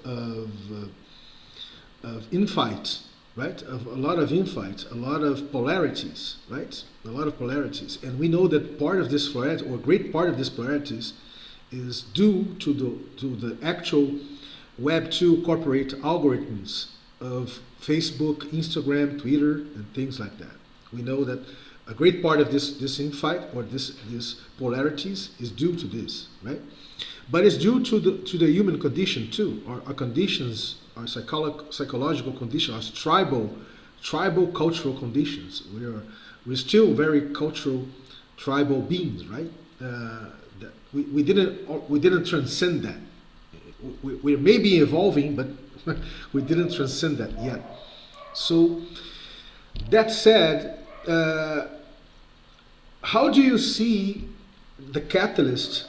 infight, right? Of a lot of infight, a lot of polarities, right? A lot of polarities, and we know that part of this polarity, or a great part of this polarities, is due to the actual Web 2 corporate algorithms of Facebook, Instagram, Twitter, and things like that. We know that a great part of this infight or this polarities is due to this, right? But it's due to the human condition too. Our conditions, our psychological conditions, our tribal cultural conditions. We're still very cultural, tribal beings, right? We didn't transcend that. We may be evolving, but we didn't transcend that yet. So that said, how do you see the catalyst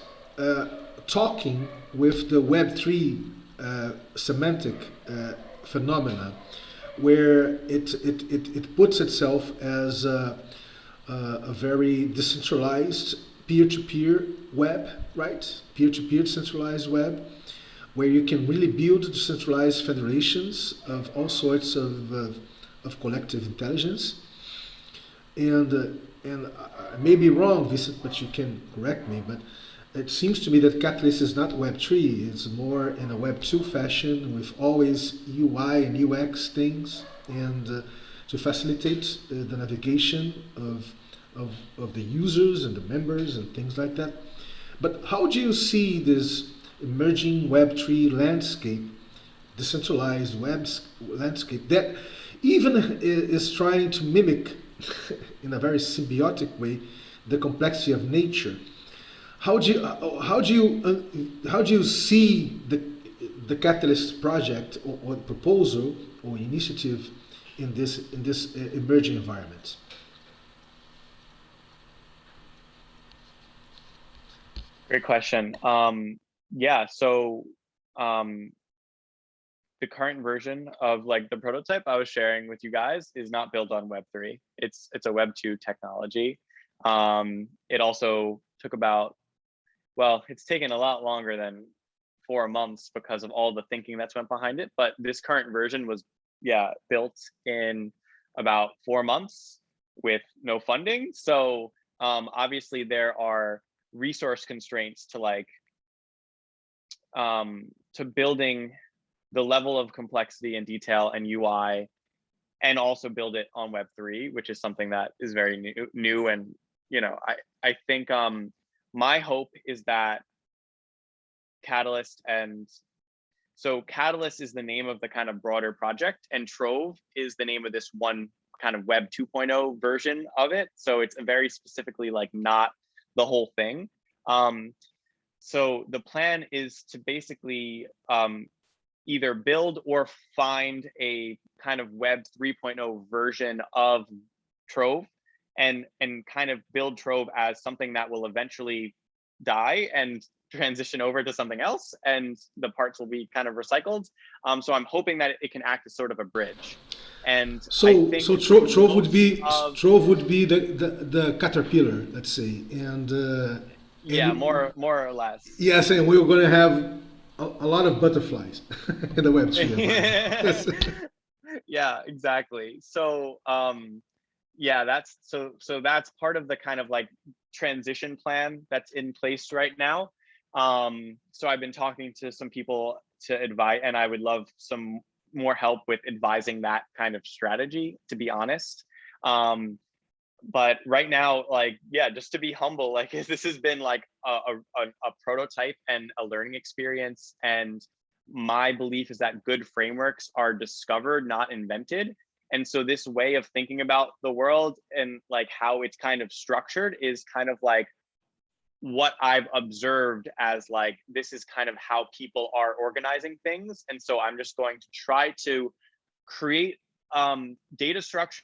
talking with the Web3 semantic phenomena, where it puts itself as a very decentralized peer-to-peer web, right? Peer-to-peer decentralized web, where you can really build decentralized federations of all sorts of collective intelligence. And I may be wrong, Vincent, but you can correct me. But it seems to me that Catalyst is not Web3. It's more in a Web2 fashion with always UI and UX things, and to facilitate the navigation of the users and the members and things like that. But how do you see this emerging Web3 landscape, decentralized web landscape that even is trying to mimic in a very symbiotic way the complexity of nature? How do you see the Catalyst project or proposal or initiative in this emerging environment? Great question. Yeah, so the current version of like the prototype I was sharing with you guys is not built on Web3. It's a Web2 technology. It also took about, well, it's taken a lot longer than 4 months because of all the thinking that's went behind it. But this current version was, yeah, built in about 4 months with no funding. So obviously there are resource constraints to like to building the level of complexity and detail and UI, and also build it on Web3, which is something that is very new. And I think my hope is that Catalyst, and so Catalyst is the name of the kind of broader project, and Trove is the name of this one kind of Web 2.0 version of it. So it's very specifically like not the whole thing. So the plan is to basically either build or find a kind of Web 3.0 version of Trove, and kind of build Trove as something that will eventually die and transition over to something else, and the parts will be kind of recycled. So I'm hoping that it can act as sort of a bridge. And so Trove would be the caterpillar, let's say, and yeah, more or less. Yes, and we were going to have a lot of butterflies in the Web3. Yeah, exactly. So yeah, that's so that's part of the kind of like transition plan that's in place right now. So I've been talking to some people to advise, and I would love some more help with advising that kind of strategy, to be honest. But right now, like, yeah, just to be humble, like this has been like a prototype and a learning experience. And my belief is that good frameworks are discovered, not invented. And so this way of thinking about the world and like how it's kind of structured is kind of like what I've observed as like, this is kind of how people are organizing things. And so I'm just going to try to create data structure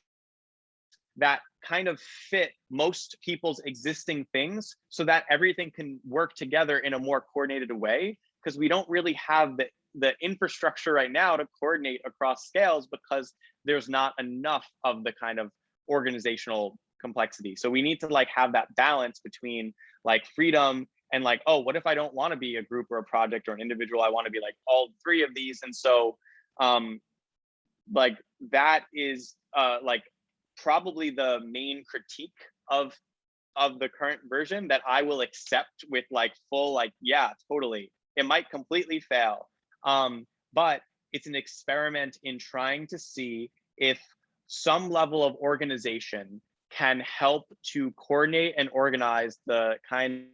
that kind of fit most people's existing things so that everything can work together in a more coordinated way, because we don't really have the infrastructure right now to coordinate across scales because there's not enough of the kind of organizational complexity. So we need to like have that balance between like freedom and like, oh, what if I don't want to be a group or a project or an individual? I want to be like all three of these. And so like that is like probably the main critique of the current version that I will accept with like full, like, yeah, totally. It might completely fail. But it's an experiment in trying to see if some level of organization can help to coordinate and organize the kind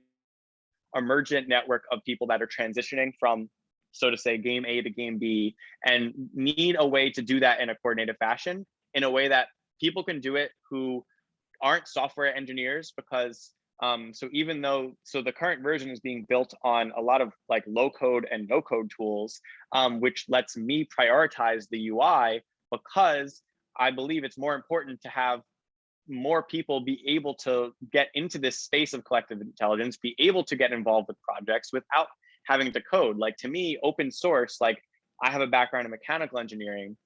of emergent network of people that are transitioning from, so to say, game A to game B, and need a way to do that in a coordinated fashion, in a way that people can do it who aren't software engineers, because so even though, so the current version is being built on a lot of like low code and no code tools, which lets me prioritize the UI, because I believe it's more important to have more people be able to get into this space of collective intelligence, be able to get involved with projects without having to code. Like, to me, open source, like, I have a background in mechanical engineering.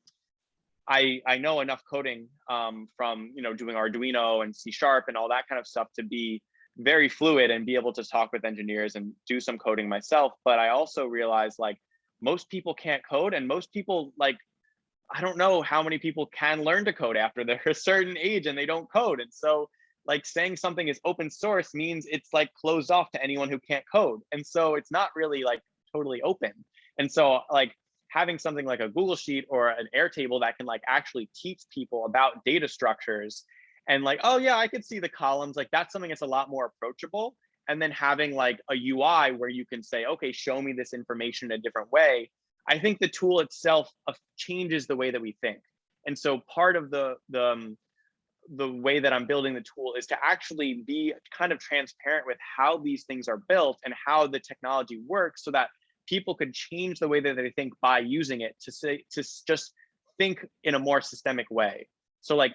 I know enough coding from, you know, doing Arduino and C# and all that kind of stuff to be very fluid and be able to talk with engineers and do some coding myself. But I also realized, like, most people can't code, and most people, like, I don't know how many people can learn to code after they're a certain age and they don't code. And so, like, saying something is open source means it's like closed off to anyone who can't code. And so it's not really like totally open. And so, like, having something like a Google Sheet or an Airtable that can like actually teach people about data structures, and like, oh yeah, I could see the columns, like that's something that's a lot more approachable. And then having like a UI where you can say, okay, show me this information in a different way. I think the tool itself changes the way that we think. And so part of the way that I'm building the tool is to actually be kind of transparent with how these things are built and how the technology works, so that people could change the way that they think by using it, to just think in a more systemic way. So like,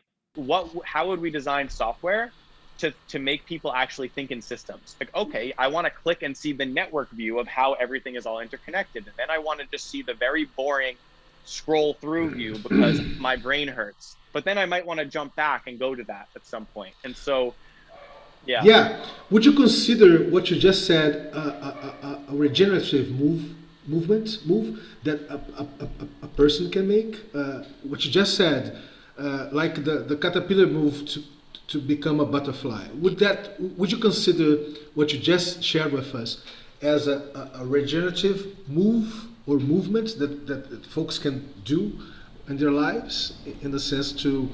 how would we design software to make people actually think in systems? Like, okay, I want to click and see the network view of how everything is all interconnected. And then I want to just see the very boring scroll through view because my brain hurts. But then I might want to jump back and go to that at some point. And so, yeah. Yeah. Would you consider what you just said a regenerative move that a person can make? What you just said, like the caterpillar move to become a butterfly. Would you consider what you just shared with us as a regenerative move or movement that folks can do in their lives, in the sense to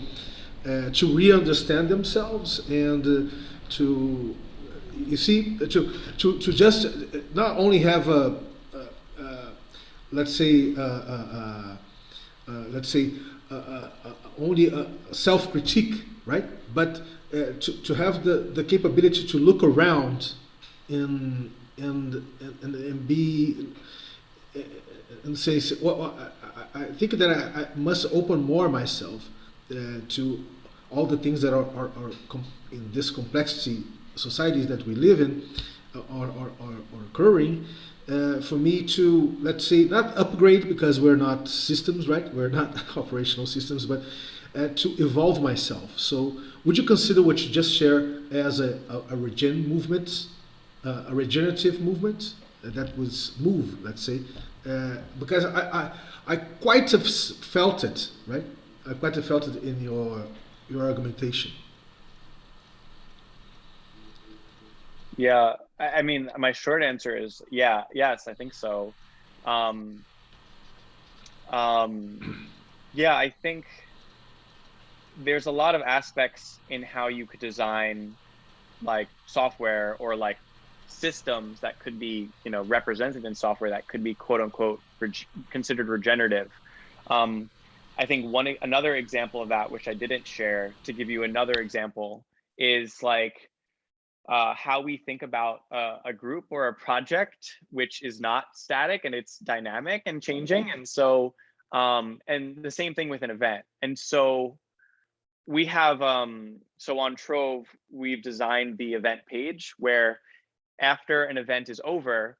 re-understand themselves and to, you see, to just not only have a let's say only a self-critique, right? But to have the capability to look around and be and say, well, I think that I must open more myself to all the things that are in this complexity societies that we live in are occurring. For me to, let's say, not upgrade, because we're not systems, right? We're not operational systems, but to evolve myself. So would you consider what you just shared as a movement, a regenerative movement that was move, let's say, because I quite have felt it, right? I quite have felt it in your argumentation. Yeah, I mean, my short answer is yes, I think so. Yeah, I think there's a lot of aspects in how you could design like software or like systems that could be, you know, represented in software that could be quote unquote considered regenerative. I think another example of that, which I didn't share, to give you another example, is like how we think about a group or a project, which is not static and it's dynamic and changing. And so, and the same thing with an event. And so we have, so on Trove, we've designed the event page where after an event is over,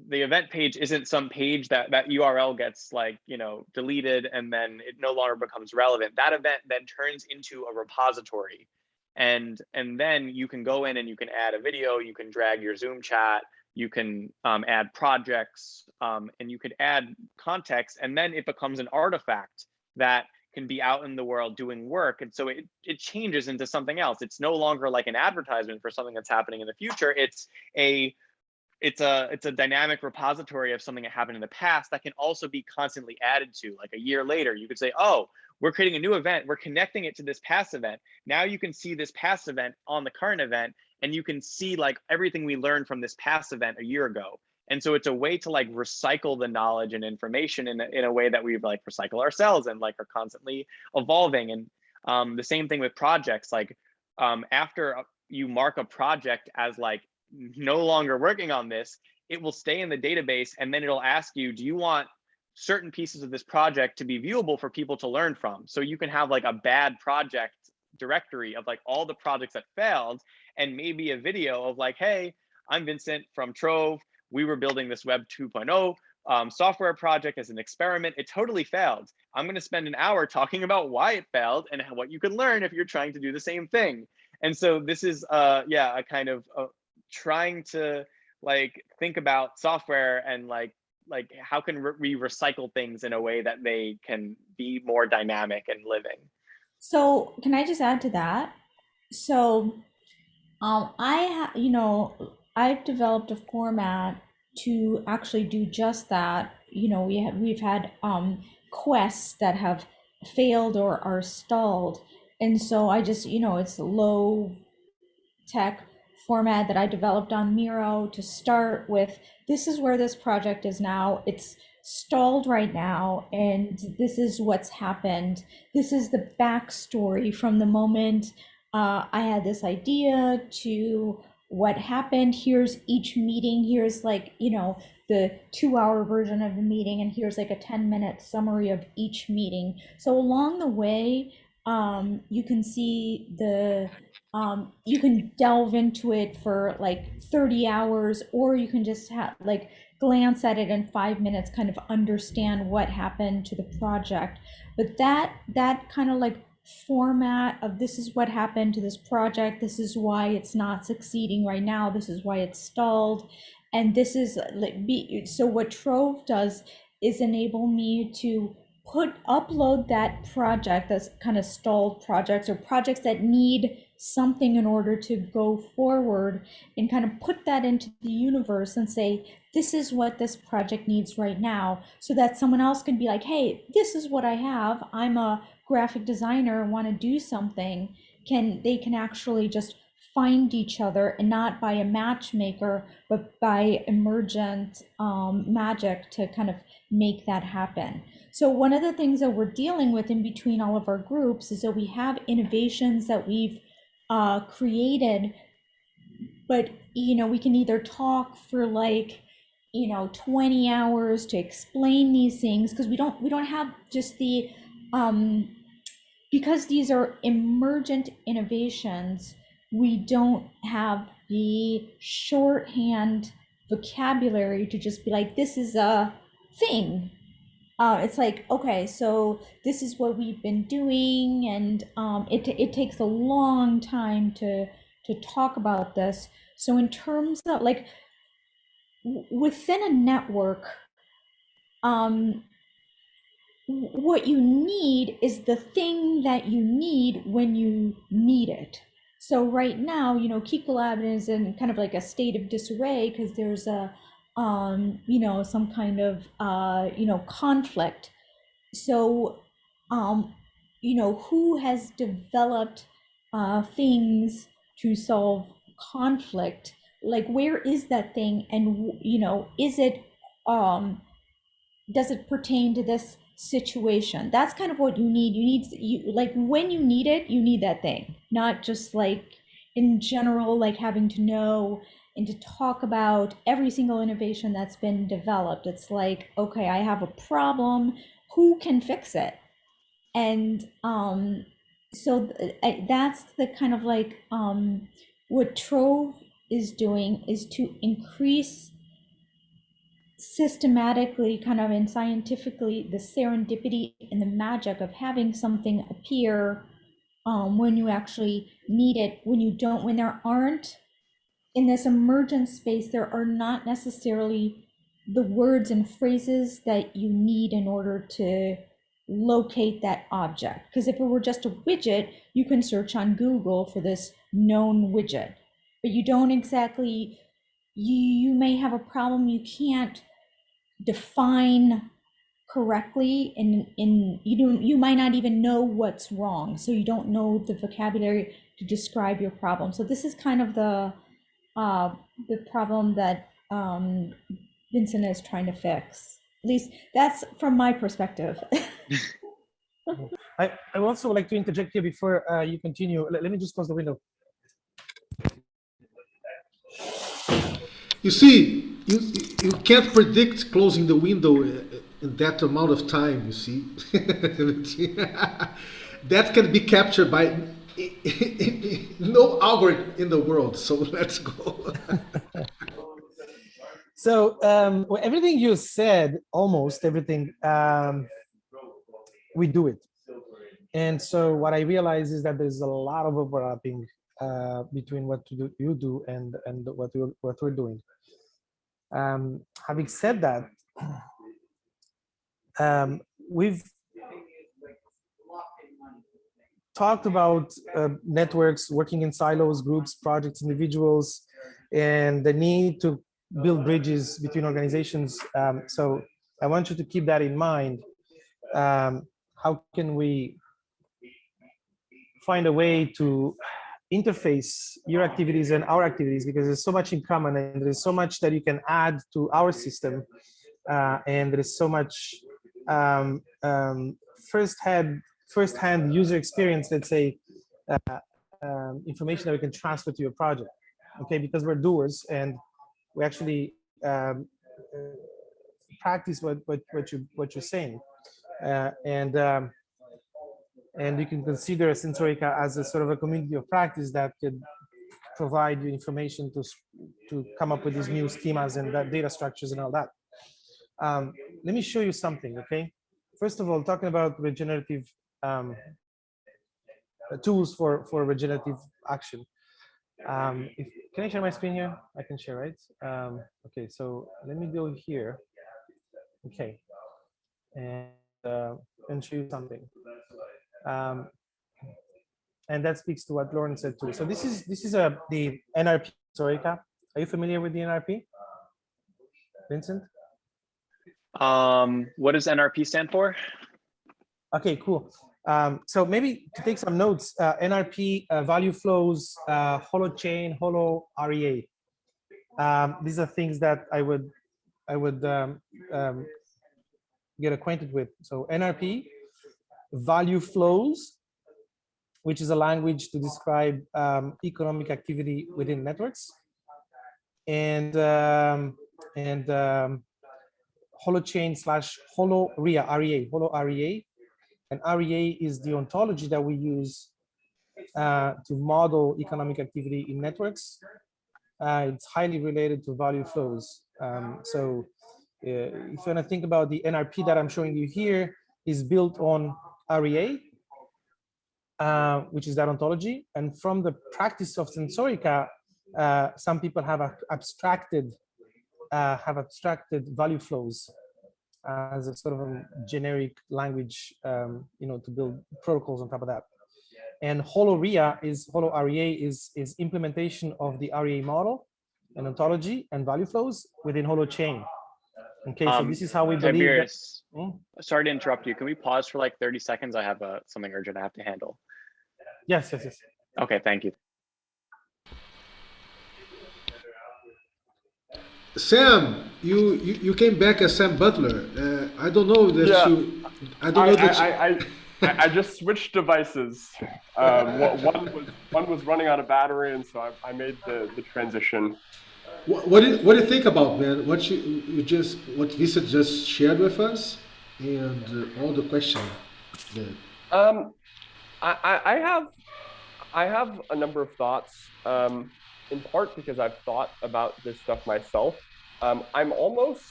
the event page isn't some page that URL gets like, you know, deleted and then it no longer becomes relevant. That event then turns into a repository. And then you can go in and you can add a video, you can drag your Zoom chat, you can add projects, and you could add context, and then it becomes an artifact that can be out in the world doing work. And so it changes into something else. It's no longer like an advertisement for something that's happening in the future. It's it's a dynamic repository of something that happened in the past that can also be constantly added to. Like a year later, you could say, oh, we're creating a new event, we're connecting it to this past event. Now you can see this past event on the current event, and you can see like everything we learned from this past event a year ago. And so it's a way to like recycle the knowledge and information in a way that we like recycle ourselves and like are constantly evolving. And the same thing with projects. Like after you mark a project as like no longer working on this, it will stay in the database, and then it'll ask you, do you want certain pieces of this project to be viewable for people to learn from? So you can have like a bad project directory of like all the projects that failed, and maybe a video of like, hey, I'm Vincent from Trove. We were building this Web 2.0 software project as an experiment. It totally failed. I'm going to spend an hour talking about why it failed and what you can learn if you're trying to do the same thing. And so this is yeah, a kind of trying to like think about software and like how can we recycle things in a way that they can be more dynamic and living. So can I just add to that? So I've developed a format to actually do just that. We've had quests that have failed or are stalled, and so I just, it's low tech format that I developed on Miro to start with. This is where this project is now. It's stalled right now, and this is what's happened. This is the backstory from the moment I had this idea to what happened. Here's each meeting. Here's like, the 2-hour version of the meeting, and here's like a 10-minute summary of each meeting. So along the way, you can see you can delve into it for like 30 hours, or you can just like glance at it in 5 minutes, kind of understand what happened to the project. But that kind of like format of, this is what happened to this project, this is why it's not succeeding right now, this is why it's stalled, and this is like, so what Trove does is enable me to upload that project, that's kind of stalled projects or projects that need something in order to go forward, and kind of put that into the universe and say, this is what this project needs right now, so that someone else can be like, hey, this is what I have, I'm a graphic designer and want to do something. They can actually just find each other, and not by a matchmaker, but by emergent magic to kind of make that happen. So one of the things that we're dealing with in between all of our groups is that we have innovations that we've created, but we can either talk for like 20 hours to explain these things, because we don't have just the because these are emergent innovations, we don't have the shorthand vocabulary to just be like, this is a thing. It's like, okay, so this is what we've been doing, and it takes a long time to talk about this. So in terms of like within a network, what you need is the thing that you need when you need it. So right now, Kikolab is in kind of like a state of disarray, because there's a some kind of conflict. So who has developed things to solve conflict? Like, where is that thing, and is it does it pertain to this situation? That's kind of what you need. Like, when you need it, you need that thing, not just like in general, like having to know and to talk about every single innovation that's been developed. It's like, okay, I have a problem, who can fix it? And so that's the kind of like what Trove is doing, is to increase systematically, kind of and scientifically, the serendipity and the magic of having something appear when you actually need it. When there aren't, in this emergent space, there are not necessarily the words and phrases that you need in order to locate that object. Because if it were just a widget, you can search on Google for this known widget, but you don't exactly you may have a problem you can't define correctly, and you might not even know what's wrong, so you don't know the vocabulary to describe your problem. So this is kind of the problem that Vincent is trying to fix. At least that's from my perspective. I also would like to interject here before you continue. Let me just close the window. You see, you can't predict closing the window in that amount of time. You see, that can be captured by no algorithm in the world. So let's go. So well, everything you said, almost everything, we do it. And so what I realize is that there's a lot of overlapping between what you do and what we're doing. Having said that, we've talked about networks working in silos, groups, projects, individuals, and the need to build bridges between organizations. So I want you to keep that in mind. How can we find a way to interface your activities and our activities, because there's so much in common and there's so much that you can add to our system, and there is so much first-hand user experience, let's say, information that we can transfer to your project, okay? Because we're doers and we actually practice what you're saying, and you can consider Sensorica as a sort of a community of practice that could provide you information to come up with these new schemas and that data structures and all that. Let me show you something, okay? First of all, talking about regenerative tools for regenerative action. Can I share my screen here? I can share, right? Okay, so let me go here. Okay, and show you something. And that speaks to what Lauren said too. So this is the NRP Sensorica. Are you familiar with the NRP, Vincent? What does NRP stand for? Okay, cool. So maybe to take some notes, NRP, value flows, holochain, holo REA. These are things that I would get acquainted with. So NRP, value flows, which is a language to describe economic activity within networks, and holochain / holo REA, and REA is the ontology that we use to model economic activity in networks. It's highly related to value flows. So if you want to think about the NRP that I'm showing you here, is built on REA, which is that ontology. And from the practice of Sensorica, some people have abstracted value flows as a sort of a generic language, to build protocols on top of that. And holo REA is implementation of the REA model and ontology and value flows within holochain. Okay, so this is how we believe Tiberius, that. Sorry to interrupt you. Can we pause for like 30 seconds? I have something urgent I have to handle. Yes. Okay, thank you. Sam, you came back as Sam Butler. I don't know that you. I don't know that. I just switched devices. One was running out of battery, and so I made the transition. What do you think about, man? What Visa just shared with us, and all the questions. I have a number of thoughts. In part because I've thought about this stuff myself. I'm almost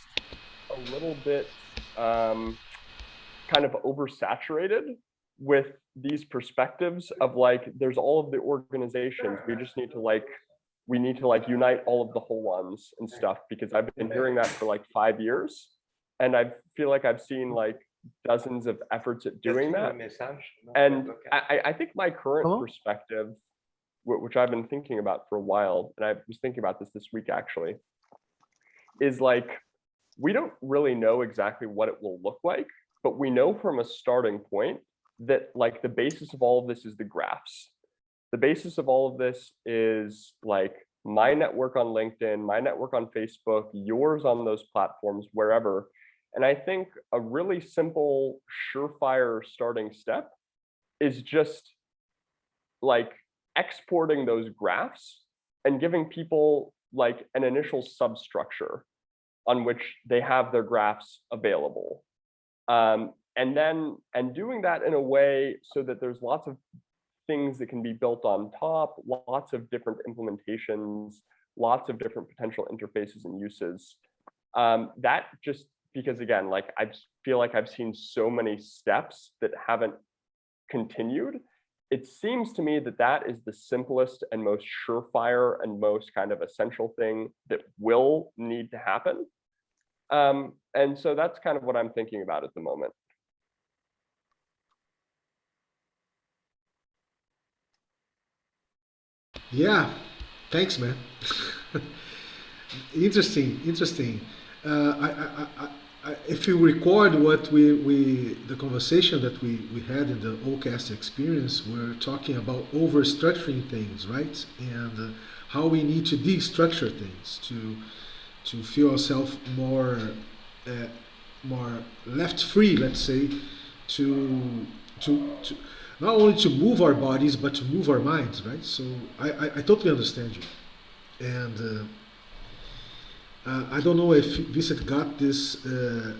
a little bit kind of oversaturated with these perspectives of like, there's all of the organizations. We just need to unite all of the whole ones and stuff, because I've been hearing that for like 5 years. And I feel like I've seen like dozens of efforts at doing that. And I think my current perspective, which I've been thinking about for a while, and I was thinking about this week actually, is like, we don't really know exactly what it will look like, but we know from a starting point that like the basis of all of this is the graphs. The basis of all of this is like my network on LinkedIn, my network on Facebook, yours on those platforms, wherever. And I think a really simple, surefire starting step is just like exporting those graphs and giving people like an initial substructure on which they have their graphs available. And doing that in a way so that there's lots of things that can be built on top, lots of different implementations, lots of different potential interfaces and uses. That just because, again, like I feel like I've seen so many steps that haven't continued. It seems to me that that is the simplest and most surefire and most kind of essential thing that will need to happen. And so that's kind of what I'm thinking about at the moment. Yeah, thanks, man. Interesting. If you record what the conversation that we had in the OCAST experience, we're talking about over-structuring things, right? And how we need to destructure things to feel ourselves more left free, let's say, to not only to move our bodies but to move our minds, right? So I totally understand you, and I don't know if Vincent got this the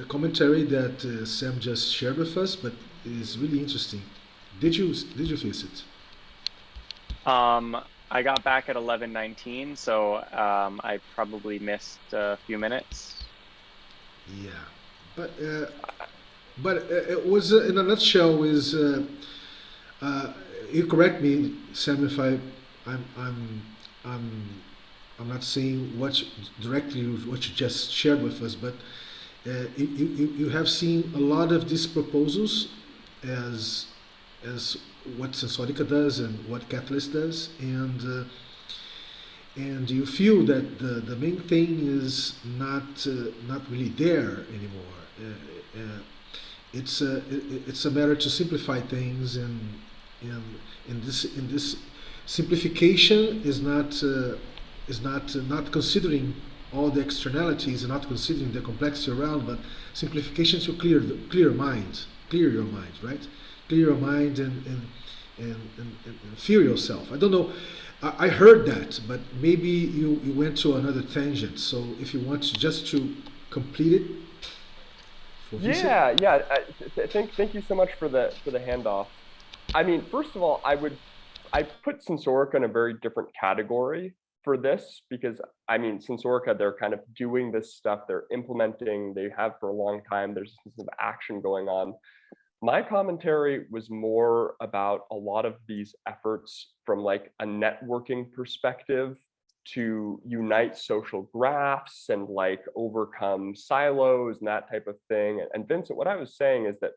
commentary that Sam just shared with us, but it is really interesting. Did you Vincent? I got back at 11:19, so I probably missed a few minutes. Yeah, but it was in a nutshell is you correct me, Sam, if I'm I'm I'm I'm not saying directly what you just shared with us, but you have seen a lot of these proposals as what Sensorica does and what Catalyst does, and you feel that the main thing is not really there anymore. It's a matter to simplify things, and in this simplification is not considering all the externalities and not considering the complexity around, but simplification to clear your mind, right? Clear your mind and feel yourself. I don't know. I heard that, but maybe you went to another tangent. So if you want just to complete it. Yeah. Thank you so much for the handoff. I mean, first of all, I put Sensorica in a very different category for this because I mean, Sensorica, they're kind of doing this stuff, they're implementing, they have for a long time, there's a sense of action going on. My commentary was more about a lot of these efforts from like a networking perspective to unite social graphs and like overcome silos and that type of thing. And Vincent, what I was saying is that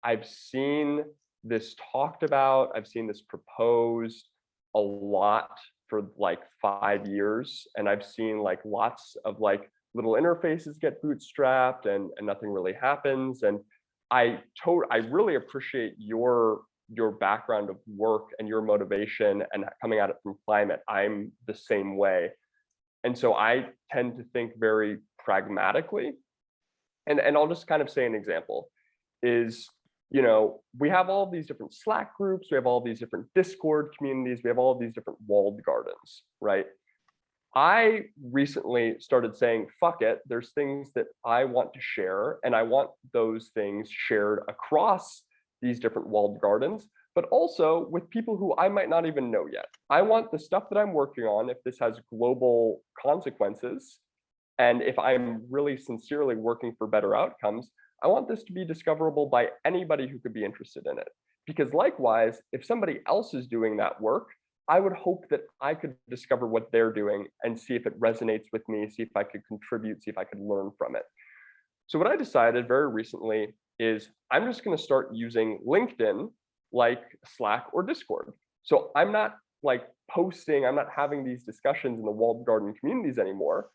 I've seen this talked about, I've seen this proposed a lot for like 5 years, and I've seen like lots of like little interfaces get bootstrapped and nothing really happens. And I really appreciate your background of work and your motivation and coming at it from climate. I'm the same way. And so I tend to think very pragmatically. And I'll just kind of say an example is, you know, we have all these different Slack groups, we have all these different Discord communities, we have all these different walled gardens, right? I recently started saying, fuck it, there's things that I want to share, and I want those things shared across these different walled gardens, but also with people who I might not even know yet. I want the stuff that I'm working on, if this has global consequences, and if I'm really sincerely working for better outcomes, I want this to be discoverable by anybody who could be interested in it. Because likewise, if somebody else is doing that work, I would hope that I could discover what they're doing and see if it resonates with me, see if I could contribute, see if I could learn from it. So what I decided very recently is I'm just going to start using LinkedIn like Slack or Discord. So I'm not like posting, I'm not having these discussions in the walled garden communities anymore.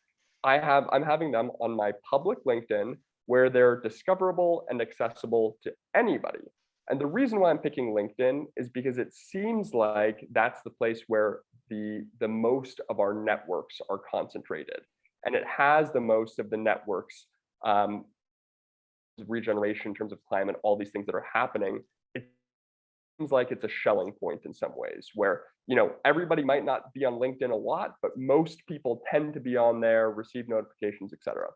I'm having them on my public LinkedIn where they're discoverable and accessible to anybody. And the reason why I'm picking LinkedIn is because it seems like that's the place where the most of our networks are concentrated. And it has the most of the networks, regeneration in terms of climate, all these things that are happening. It seems like it's a Schelling point in some ways where, everybody might not be on LinkedIn a lot, but most people tend to be on there, receive notifications, etc.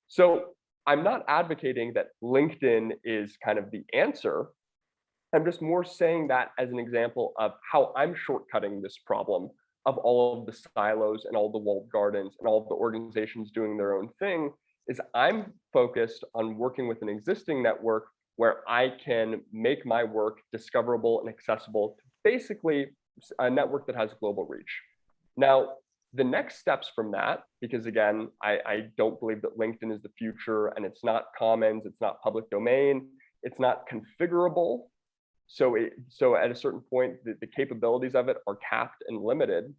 So I'm not advocating that LinkedIn is kind of the answer. I'm just more saying that as an example of how I'm shortcutting this problem of all of the silos and all the walled gardens and all of the organizations doing their own thing, is I'm focused on working with an existing network where I can make my work discoverable and accessible to basically a network that has global reach. Now, the next steps from that, because again, I don't believe that LinkedIn is the future, and it's not commons, it's not public domain, it's not configurable. So at a certain point, the capabilities of it are capped and limited.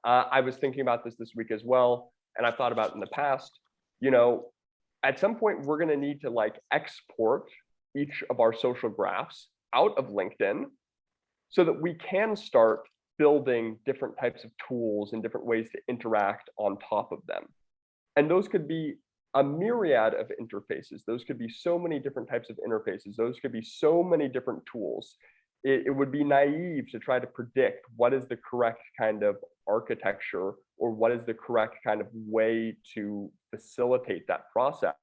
I was thinking about this week as well, and I've thought about it in the past. At some point, we're going to need to export each of our social graphs out of LinkedIn so that we can start building different types of tools and different ways to interact on top of them. And those could be a myriad of interfaces. Those could be so many different types of interfaces. Those could be so many different tools. It would be naive to try to predict what is the correct kind of architecture or what is the correct kind of way to facilitate that process.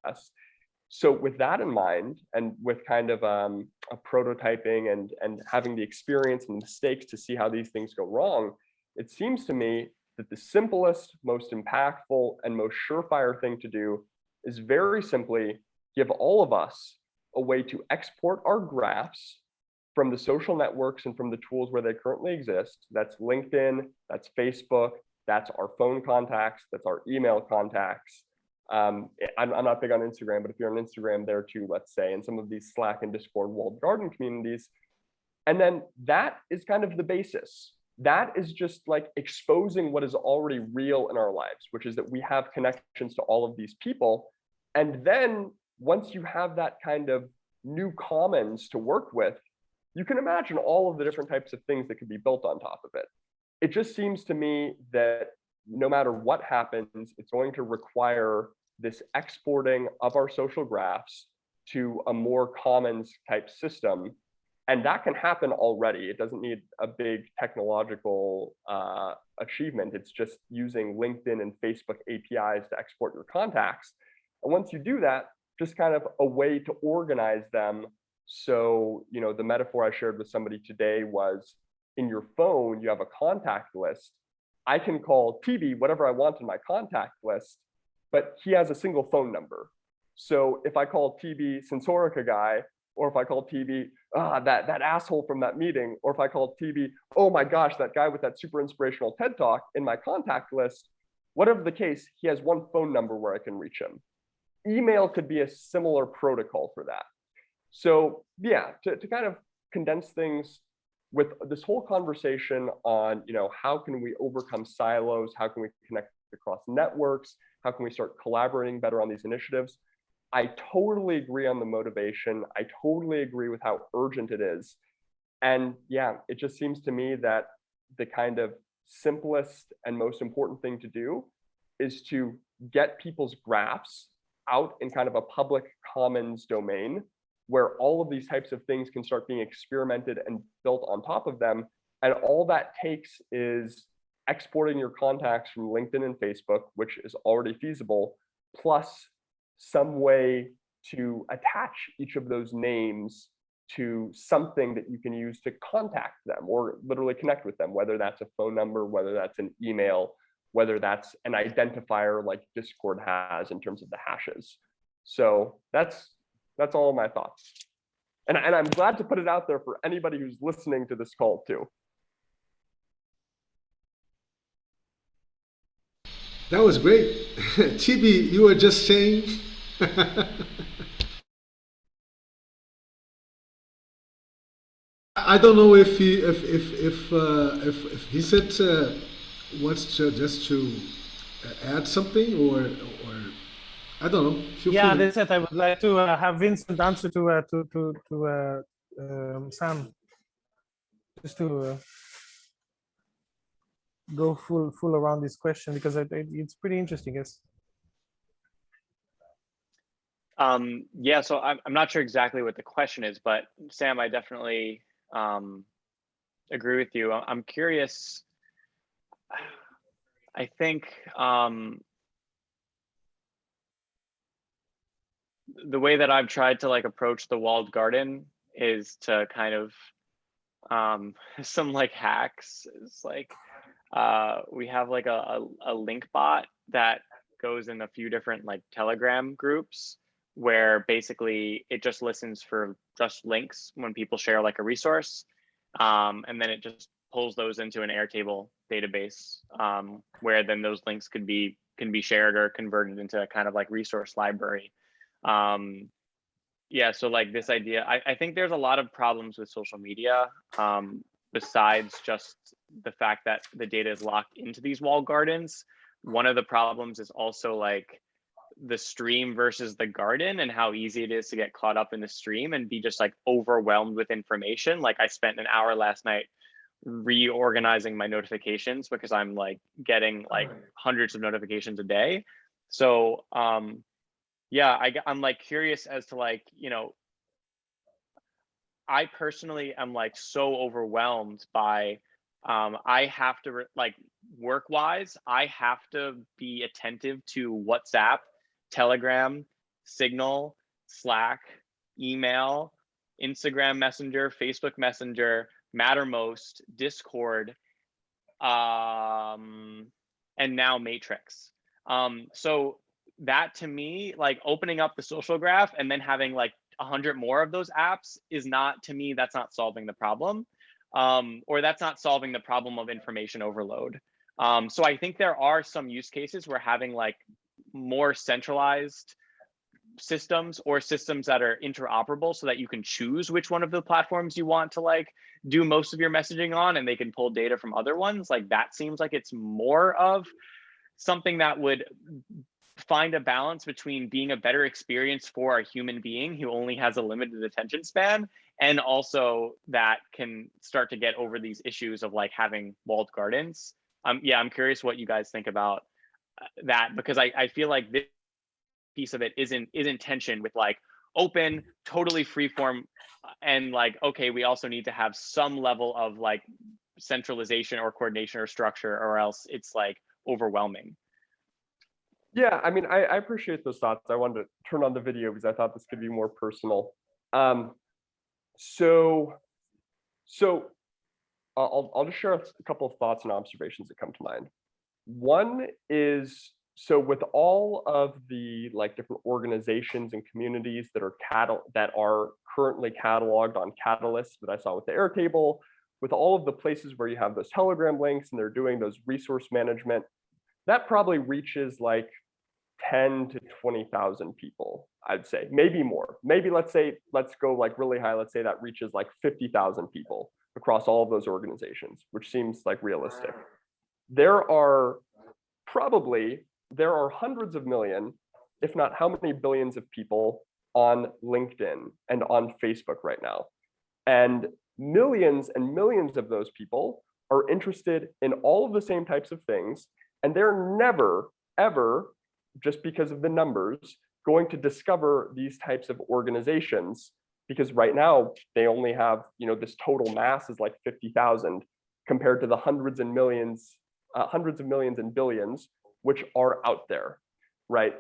So with that in mind, and with kind of a prototyping and having the experience and mistakes to see how these things go wrong, it seems to me that the simplest, most impactful, and most surefire thing to do is very simply give all of us a way to export our graphs from the social networks and from the tools where they currently exist. That's LinkedIn, that's Facebook, that's our phone contacts, that's our email contacts. I'm not big on Instagram, but if you're on Instagram there too, let's say, and some of these Slack and Discord walled garden communities. And then that is kind of the basis. That is just exposing what is already real in our lives, which is that we have connections to all of these people. And then once you have that kind of new commons to work with, you can imagine all of the different types of things that could be built on top of it. It just seems to me that no matter what happens, it's going to require this exporting of our social graphs to a more commons type system. And that can happen already. It doesn't need a big technological achievement. It's just using LinkedIn and Facebook APIs to export your contacts. And once you do that, just kind of a way to organize them. So, the metaphor I shared with somebody today was, in your phone, you have a contact list. I can call TB whatever I want in my contact list, but he has a single phone number. So if I call TB Sensorica guy, or if I call TB, that asshole from that meeting, or if I call TB, oh my gosh, that guy with that super inspirational TED talk in my contact list, whatever the case, he has one phone number where I can reach him. Email could be a similar protocol for that. So yeah, to kind of condense things with this whole conversation on, how can we overcome silos? How can we connect across networks? How can we start collaborating better on these initiatives? I totally agree on the motivation. I totally agree with how urgent it is. And yeah, it just seems to me that the kind of simplest and most important thing to do is to get people's graphs out in kind of a public commons domain where all of these types of things can start being experimented and built on top of them. And all that takes is exporting your contacts from LinkedIn and Facebook, which is already feasible, plus some way to attach each of those names to something that you can use to contact them or literally connect with them, whether that's a phone number, whether that's an email, whether that's an identifier like Discord has in terms of the hashes. So that's all my thoughts. And I'm glad to put it out there for anybody who's listening to this call too. That was great. Chibi, you were just saying. I don't know if he said wants to just to add something or I don't know. Feel Yeah, free. that's it. I would like to have Vincent answer to Sam, just to go full around this question, because it's pretty interesting. Yes. Yeah, so I'm not sure exactly what the question is, but Sam, I definitely agree with you. I'm curious. I think the way that I've tried to like approach the walled garden is to kind of some like hacks. It's like we have like a link bot that goes in a few different like Telegram groups where basically it just listens for just links when people share like a resource. And then it just pulls those into an Airtable database where then those links can be shared or converted into a kind of like resource library. Yeah, so like this idea, I think there's a lot of problems with social media besides just the fact that the data is locked into these walled gardens. One of the problems is also like the stream versus the garden and how easy it is to get caught up in the stream and be just like overwhelmed with information. Like I spent an hour last night reorganizing my notifications because I'm like getting like hundreds of notifications a day. So yeah, I'm like curious as to like, you know, I personally am like so overwhelmed by I have to like work wise, I have to be attentive to WhatsApp, Telegram, Signal, Slack, email, Instagram Messenger, Facebook Messenger, Mattermost, Discord, and now Matrix. So that to me, like opening up the social graph and then having like 100 more of those apps is not, to me, that's not solving the problem, or that's not solving the problem of information overload. So I think there are some use cases where having like more centralized systems or systems that are interoperable so that you can choose which one of the platforms you want to like do most of your messaging on and they can pull data from other ones, like that seems like it's more of something that would find a balance between being a better experience for a human being who only has a limited attention span, and also that can start to get over these issues of like having walled gardens. Yeah, I'm curious what you guys think about that, because I feel like this piece of it is in tension with like open, totally free form, and like, okay, we also need to have some level of like centralization or coordination or structure, or else it's like overwhelming. Yeah, I mean, I appreciate those thoughts. I wanted to turn on the video because I thought this could be more personal. So I'll just share a couple of thoughts and observations that come to mind. One is, so with all of the like different organizations and communities that are currently cataloged on Catalyst that I saw with the Airtable, with all of the places where you have those Telegram links and they're doing those resource management, that probably reaches like 10 to 20,000 people, I'd say, maybe more. Maybe let's go like really high. Let's say that reaches like 50,000 people across all of those organizations, which seems like realistic. There are hundreds of million, if not how many billions of people on LinkedIn and on Facebook right now. And millions of those people are interested in all of the same types of things. And they're never, ever, just because of the numbers, going to discover these types of organizations, because right now they only have, this total mass is like 50,000 compared to the hundreds of millions and billions, which are out there, right?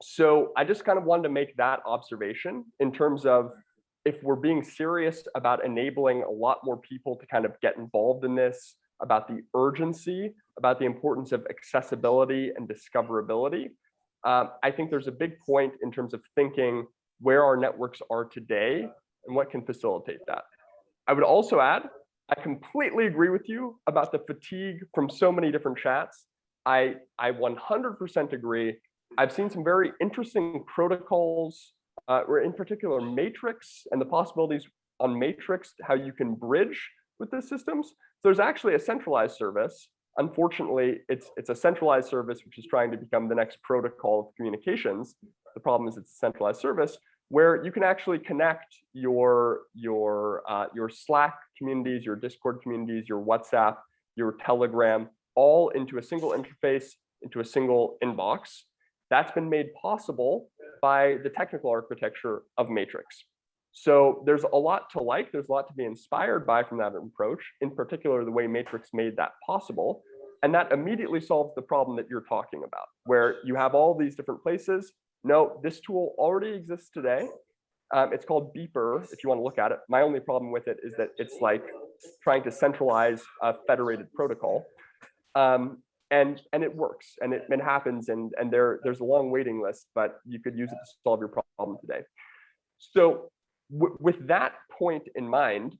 So I just kind of wanted to make that observation in terms of, if we're being serious about enabling a lot more people to kind of get involved in this, about the urgency, about the importance of accessibility and discoverability, I think there's a big point in terms of thinking where our networks are today and what can facilitate that. I would also add, I completely agree with you about the fatigue from so many different chats. I 100% agree. I've seen some very interesting protocols, or in particular Matrix and the possibilities on Matrix, how you can bridge with those systems. So there's actually a centralized service. Unfortunately, it's a centralized service which is trying to become the next protocol of communications. The problem is it's a centralized service where you can actually connect your Slack communities, your Discord communities, your WhatsApp, your Telegram, all into a single interface, into a single inbox. That's been made possible by the technical architecture of Matrix. So there's a lot to like, there's a lot to be inspired by from that approach, in particular the way Matrix made that possible. And that immediately solves the problem that you're talking about, where you have all these different places. No, this tool already exists today. It's called Beeper, if you want to look at it. My only problem with it is that it's like trying to centralize a federated protocol. And it works, and it happens, and there's a long waiting list, but you could use it to solve your problem today. So with that point in mind,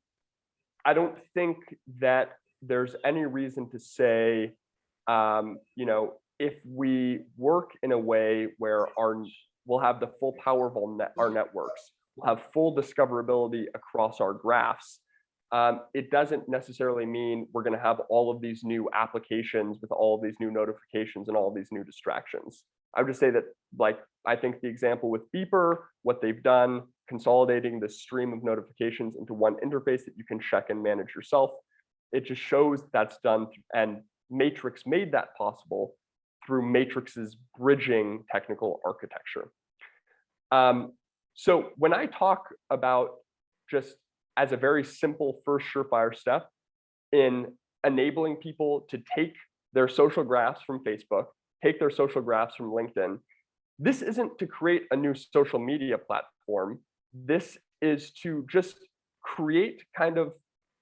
I don't think that there's any reason to say, if we work in a way where we'll have the full power of our networks, we'll have full discoverability across our graphs. It doesn't necessarily mean we're going to have all of these new applications with all of these new notifications and all of these new distractions. I would just say that, like, I think the example with Beeper, what they've done, consolidating the stream of notifications into one interface that you can check and manage yourself, it just shows that's done, and Matrix made that possible through Matrix's bridging technical architecture. So when I talk about, just as a very simple first surefire step in enabling people to take their social graphs from Facebook, take their social graphs from LinkedIn, this isn't to create a new social media platform. This is to just create kind of,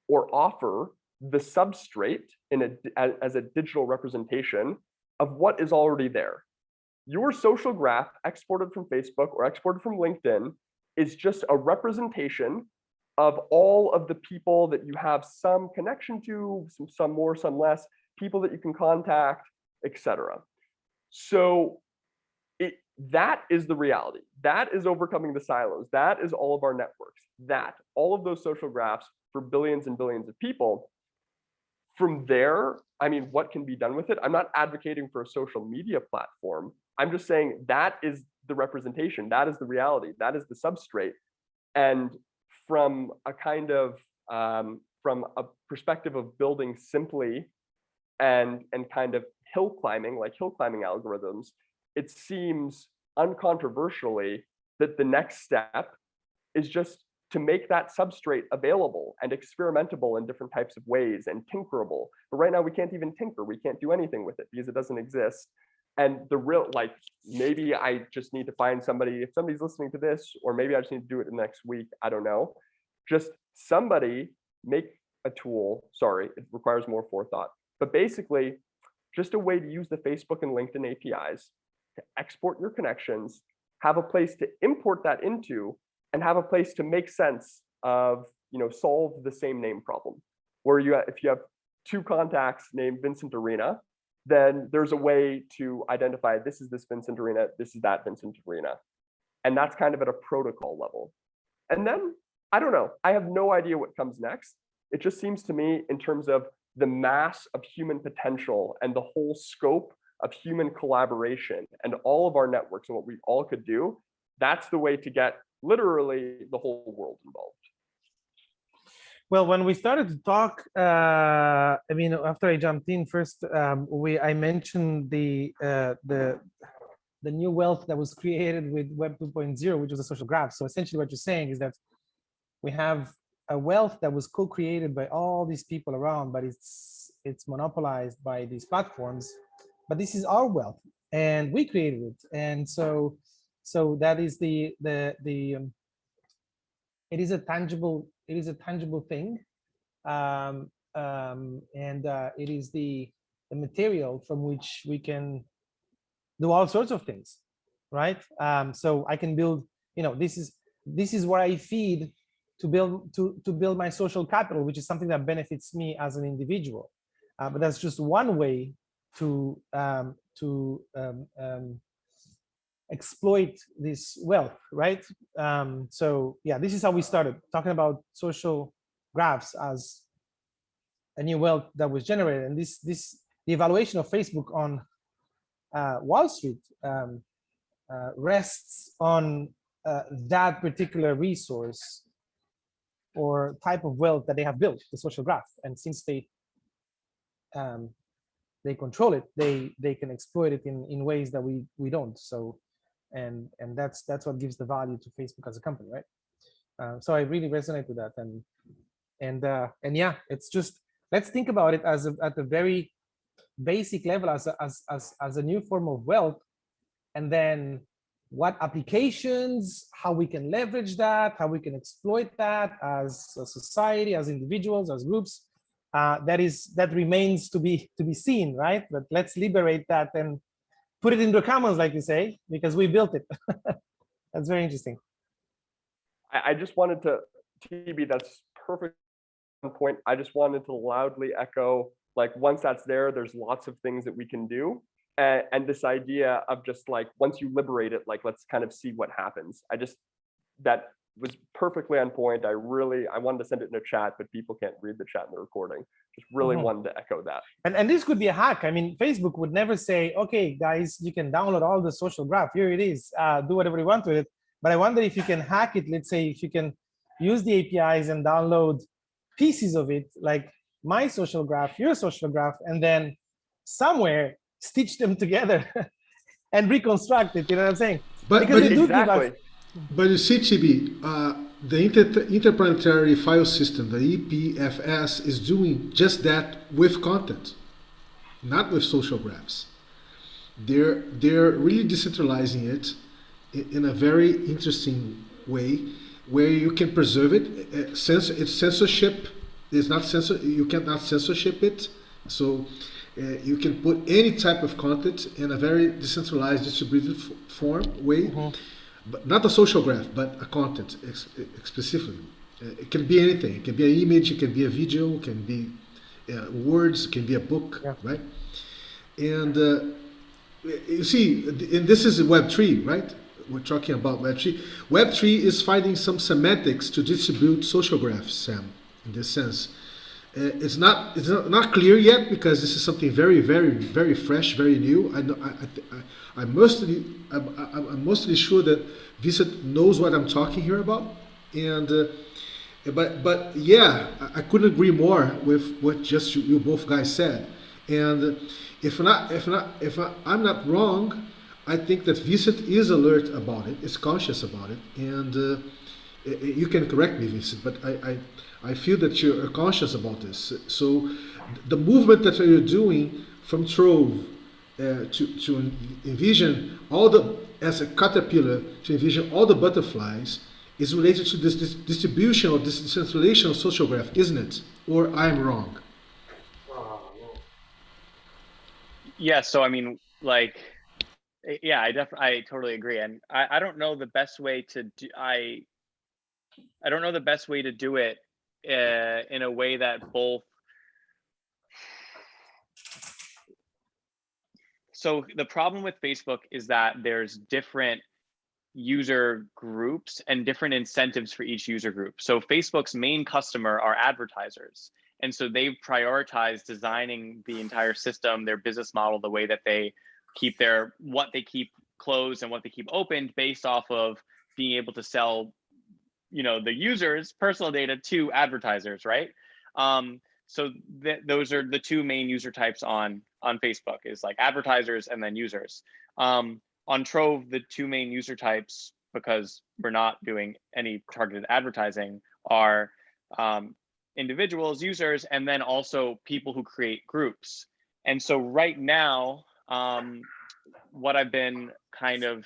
or offer the substrate as a digital representation of what is already there. Your social graph exported from Facebook or exported from LinkedIn is just a representation of all of the people that you have some connection to, some more, some less, people that you can contact, etc. So that is the reality. That is overcoming the silos. That is all of our networks. All of those social graphs for billions and billions of people. From there, I mean, what can be done with it? I'm not advocating for a social media platform. I'm just saying that is the representation. That is the reality. That is the substrate. And from a kind of, from a perspective of building simply and kind of hill climbing algorithms, it seems uncontroversially that the next step is just to make that substrate available and experimentable in different types of ways and tinkerable. But right now we can't even tinker. We can't do anything with it because it doesn't exist. And the real, like, maybe I just need to find somebody, if somebody's listening to this, or maybe I just need to do it next week, I don't know. Just somebody make a tool, sorry, it requires more forethought, but basically just a way to use the Facebook and LinkedIn APIs to export your connections, have a place to import that into, and have a place to make sense of, solve the same name problem. Where if you have two contacts named Vincent Arena, then there's a way to identify this is this Vincent Arena, this is that Vincent Arena. And that's kind of at a protocol level. And then, I don't know, I have no idea what comes next. It just seems to me, in terms of the mass of human potential and the whole scope of human collaboration and all of our networks and what we all could do, that's the way to get literally the whole world involved. Well, when we started to talk, after I jumped in first, I mentioned the new wealth that was created with Web 2.0, which was a social graph. So essentially what you're saying is that we have a wealth that was co-created by all these people around, but it's monopolized by these platforms. But this is our wealth, and we created it. And so that is it is a tangible thing, and it is the material from which we can do all sorts of things, right? So I can build, this is what I feed to build my social capital, which is something that benefits me as an individual. But that's just one way to exploit this wealth, right? So yeah, this is how we started talking about social graphs as a new wealth that was generated, and the evaluation of Facebook on Wall Street rests on that particular resource or type of wealth that they have built, the social graph. And since they control it, they can exploit it in ways that we don't. So, and that's what gives the value to Facebook as a company, right? So I really resonate with that, and yeah, it's just, let's think about it as at a very basic level as a new form of wealth, and then what applications, how we can leverage that, how we can exploit that as a society, as individuals, as groups. That remains to be seen, right? But let's liberate that and put it into the commons, like you say, because we built it. That's very interesting. I just wanted to, TB, that's perfect point. I just wanted to loudly echo, like, once that's there, there's lots of things that we can do. And this idea of just like, once you liberate it, like, let's kind of see what happens. That was perfectly on point. I wanted to send it in a chat, but people can't read the chat in the recording. Just really wanted to echo that. And this could be a hack. I mean, Facebook would never say, okay, guys, you can download all the social graph. Here it is. Do whatever you want with it. But I wonder if you can hack it. Let's say if you can use the APIs and download pieces of it, like my social graph, your social graph, and then somewhere stitch them together and reconstruct it. You know what I'm saying? But exactly. But you see, TB, the Interplanetary File System, the EPFS, is doing just that with content, not with social graphs. They're really decentralizing it in a very interesting way, where you can preserve it. It's censorship. It's not censor. You cannot censorship it. So you can put any type of content in a very decentralized, distributed form way. But not a social graph, but a content specifically. It can be anything. It can be an image, it can be a video, it can be words, it can be a book, right? And you see, and this is Web3, right? We're talking about Web3. Web3 is finding some semantics to distribute social graphs, Sam, in this sense. It's not not clear yet, because this is something very, very, very fresh, very new. I'm mostly sure that Vincent knows what I'm talking here about, and but yeah, I couldn't agree more with what just you both guys said. And if I'm not wrong, I think that Vincent is alert about it, is conscious about it, and you can correct me, Vincent, but I feel that you're conscious about this. So the movement that you're doing from Trove to envision as a caterpillar, to envision all the butterflies, is related to this distribution or this decentralization of social graph, isn't it? Or I'm wrong? Yeah, so I mean, like, yeah, I totally agree. And I don't know the best way to do, I don't know the best way to do it in a way that both. So the problem with Facebook is that there's different user groups and different incentives for each user group. So Facebook's main customer are advertisers. And so they've prioritized designing the entire system, their business model, the way that they keep what they keep closed and what they keep opened, based off of being able to sell, the users' personal data to advertisers, right? So those are the two main user types on Facebook, is like advertisers and then users. On Trove, the two main user types, because we're not doing any targeted advertising, are individuals, users, and then also people who create groups. And so right now, what I've been kind of,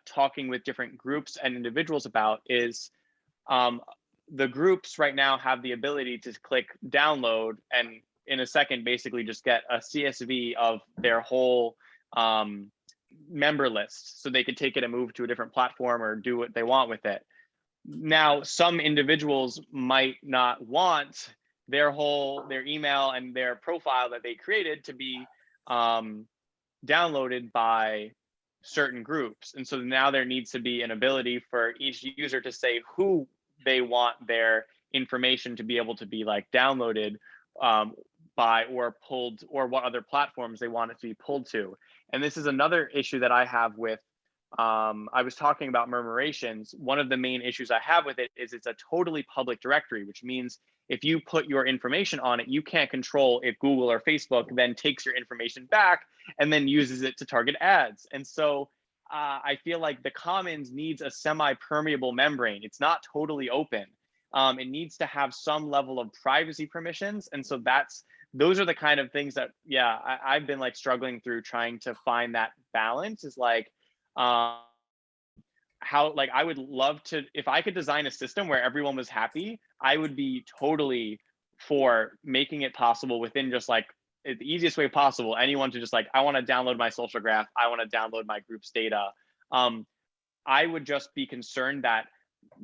talking with different groups and individuals about is the groups right now have the ability to click download and in a second basically just get a CSV of their whole member list, so they could take it and move to a different platform or do what they want with it. Now, some individuals might not want their email and their profile that they created to be downloaded by certain groups. And so now there needs to be an ability for each user to say who they want their information to be able to be like downloaded by or pulled, or what other platforms they want it to be pulled to. And this is another issue that I have with, I was talking about Murmurations. One of the main issues I have with it is it's a totally public directory, which means if you put your information on it, you can't control if Google or Facebook then takes your information back and then uses it to target ads. And so I feel like the Commons needs a semi-permeable membrane. It's not totally open. It needs to have some level of privacy permissions. And so those are the kind of things that, yeah, I've been like struggling through trying to find that balance, is like, how, like, I would love to, if I could design a system where everyone was happy, I would be totally for making it possible within just like the easiest way possible, anyone to just like, I want to download my social graph, I want to download my group's data. I would just be concerned that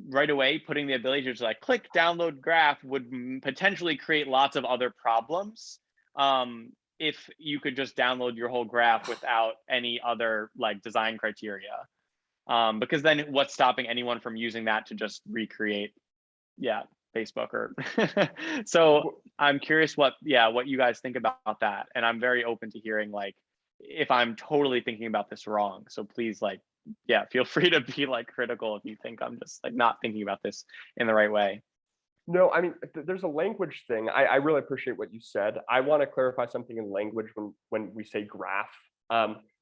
right away putting the ability to just like click download graph would potentially create lots of other problems. If you could just download your whole graph without any other like design criteria. Because then what's stopping anyone from using that to just recreate, Facebook or so I'm curious what you guys think about that. And I'm very open to hearing like if I'm totally thinking about this wrong. So please like, feel free to be like critical if you think I'm just like not thinking about this in the right way. No, I mean, there's a language thing. I really appreciate what you said. I want to clarify something in language when we say graph.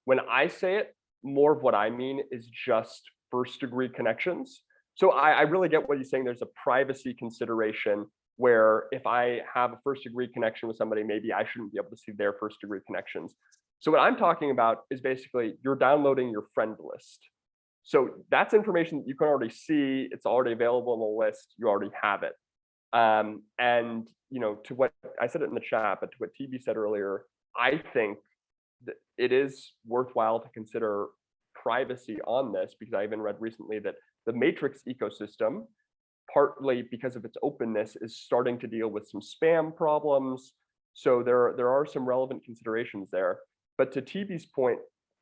When I say it, more of what I mean is just first degree connections. So I really get what you're saying. There's a privacy consideration where if I have a first degree connection with somebody, maybe I shouldn't be able to see their first degree connections. So what I'm talking about is basically you're downloading your friend list. So that's information that you can already see. It's already available on the list. You already have it. And to what I said it in the chat, but to what TV said earlier, I think that it is worthwhile to consider privacy on this, because I even read recently that the Matrix ecosystem, partly because of its openness, is starting to deal with some spam problems. So there are some relevant considerations there. But to TV's point,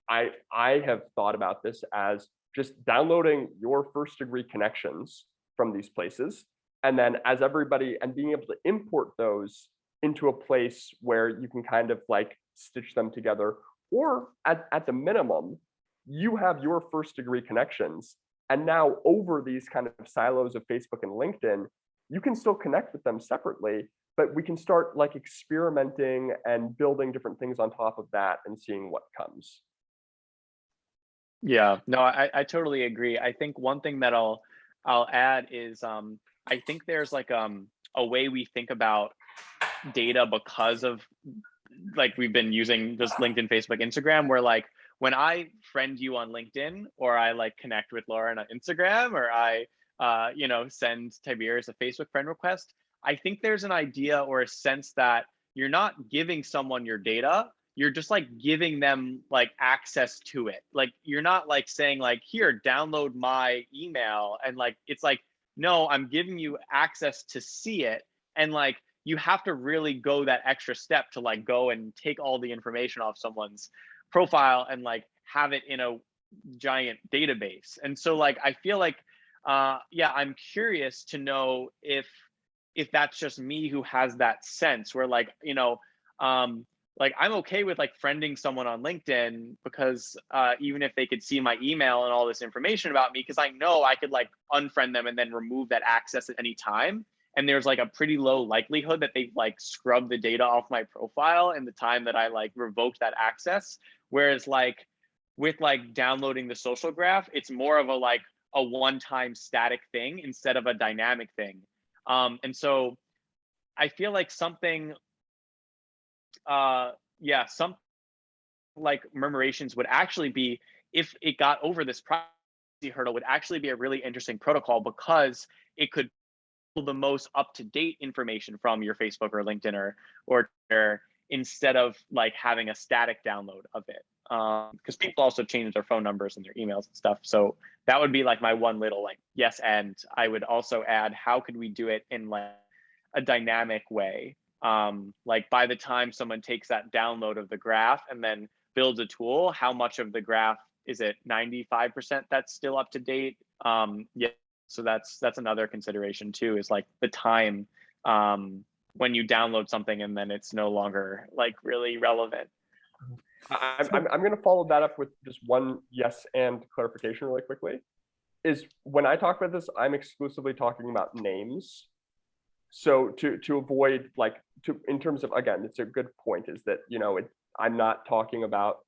I have thought about this as just downloading your first degree connections from these places, and then as everybody, and being able to import those into a place where you can kind of like stitch them together, or at the minimum, you have your first degree connections. And now over these kind of silos of Facebook and LinkedIn, you can still connect with them separately, but we can start like experimenting and building different things on top of that and seeing what comes. Yeah, no, I totally agree. I think one thing that I'll add is I think there's like a way we think about data because of like we've been using just LinkedIn, Facebook, Instagram, where like when I friend you on LinkedIn, or I like connect with Lauren on Instagram, or I send Tiberius a Facebook friend request, I think there's an idea or a sense that you're not giving someone your data, you're just like giving them like access to it. Like you're not like saying like, here, download my email, and like it's like, no, I'm giving you access to see it. And like you have to really go that extra step to like go and take all the information off someone's profile and like have it in a giant database. And so like I feel like I'm curious to know if that's just me who has that sense where like like I'm okay with like friending someone on LinkedIn because even if they could see my email and all this information about me, because I know I could like unfriend them and then remove that access at any time. And there's like a pretty low likelihood that they've like scrubbed the data off my profile in the time that I like revoked that access. Whereas like with like downloading the social graph, it's more of a like a one-time static thing instead of a dynamic thing. And so I feel like something some like Murmurations would actually be, if it got over this privacy hurdle, would actually be a really interesting protocol, because it could pull the most up-to-date information from your Facebook or LinkedIn or Twitter, instead of like having a static download of it. Because people also change their phone numbers and their emails and stuff. So that would be like my one little like yes, and I would also add, how could we do it in like a dynamic way? Like by the time someone takes that download of the graph and then builds a tool, how much of the graph is it 95% that's still up to date? Yeah, so that's another consideration too, is like the time when you download something and then it's no longer like really relevant. I'm going to follow that up with just one yes and clarification really quickly. Is when I talk about this, I'm exclusively talking about names. So to avoid in terms of, again, it's a good point, is that, I'm not talking about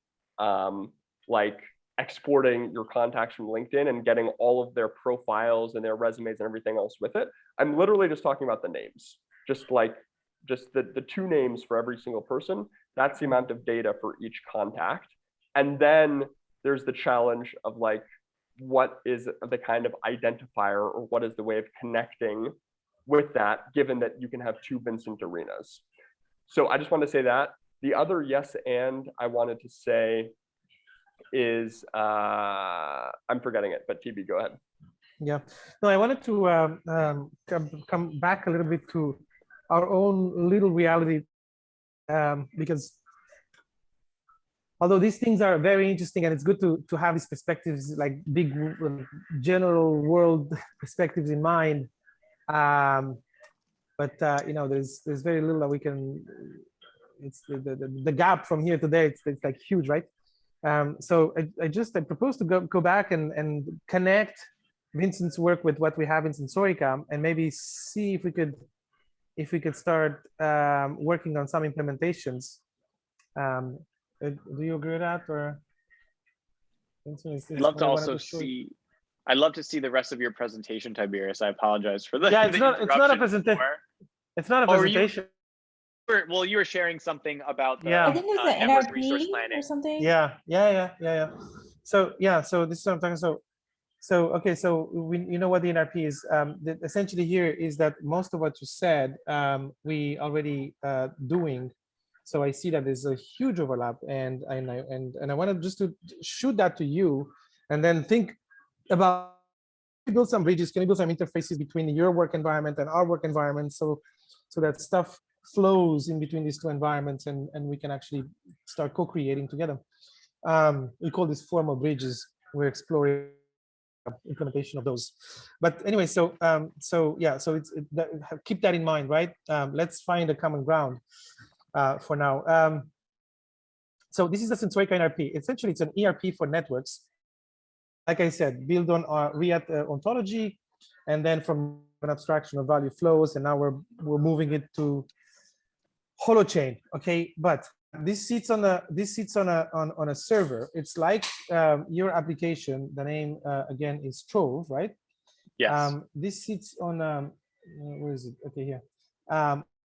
like exporting your contacts from LinkedIn and getting all of their profiles and their resumes and everything else with it. I'm literally just talking about the names, just the two names for every single person. That's the amount of data for each contact. And then there's the challenge of like, what is the kind of identifier, or what is the way of connecting with that, given that you can have two Vincent Arenas. So I just want to say that. The other yes and I wanted to say is, I'm forgetting it, but TB, go ahead. Yeah, no, I wanted to come back a little bit to our own little reality, because although these things are very interesting and it's good to have these perspectives, like big general world perspectives in mind, but there's very little that we can. It's the gap from here to there. It's like huge, right? So I propose to go back and connect Vincent's work with what we have in Sensorica, and maybe see if we could start working on some implementations. Do you agree with that, or? I'd love to also see. I'd love to see the rest of your presentation, Tiberius. I apologize for the. Yeah, it's not a presentation. It's not a presentation. You were sharing something about the I think it's the network NRP resource planning or something. Yeah. So this is what I'm talking about. So okay, so you know what the NRP is. Essentially here is that most of what you said, we already doing. So I see that there's a huge overlap, and I wanted just to shoot that to you, and then think about, can we build some bridges, can we build some interfaces between your work environment and our work environment, so that stuff flows in between these two environments, and we can actually start co-creating together. We call this formal bridges. We're exploring implementation of those. But anyway, so keep that in mind, right? Let's find a common ground for now. So this is the Sensorica NRP. Essentially, it's an ERP for networks. Like I said, build on our RIAT ontology, and then from an abstraction of value flows, and now we're moving it to holochain. Okay, but this sits on a server. It's like your application. The name again is Trove, right? Yes. This sits on where is it? Okay, here.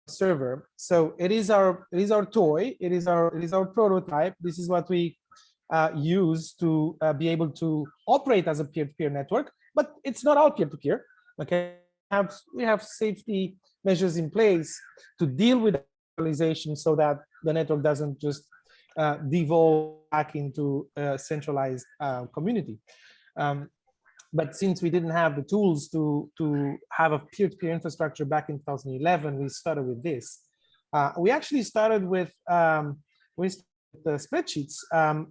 Server. So it is our toy. It is our prototype. This is what we use to be able to operate as a peer-to-peer network. But it's not all peer-to-peer. Okay, we have safety measures in place to deal with centralization, so that the network doesn't just devolve back into a centralized community. But since we didn't have the tools to have a peer-to-peer infrastructure back in 2011, we started with this. We actually started with the spreadsheets,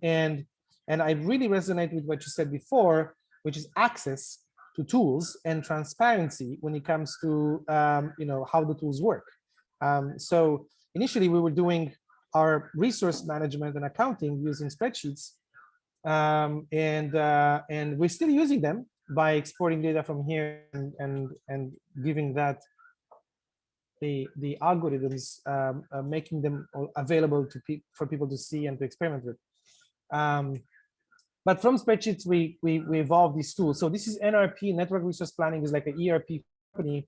and I really resonate with what you said before, which is access to tools and transparency when it comes to how the tools work. So initially we were doing our resource management and accounting using spreadsheets, and we're still using them by exporting data from here and giving that the algorithms, making them available for people to see and to experiment with. But from spreadsheets, we evolved these tools. So this is NRP, Network Resource Planning, is like an ERP company.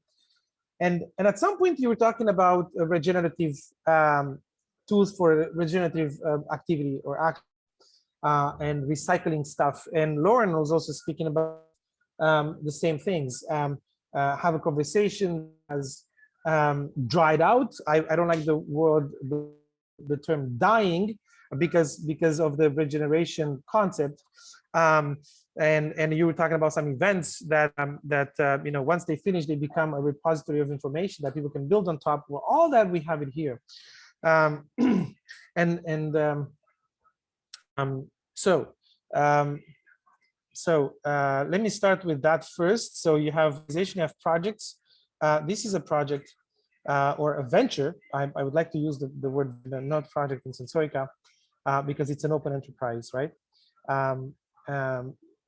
And at some point you were talking about regenerative tools for regenerative activity or action, and recycling stuff. And Lauren was also speaking about the same things. Have a conversation has dried out. I don't like the term dying, because of the regeneration concept. And you were talking about some events that once they finish, they become a repository of information that people can build on top. Well, all that we have it here. So Let me start with that first. So you have organization, you have projects. This is a project or a venture. I would like to use the word not project in Sensorica because it's an open enterprise, right?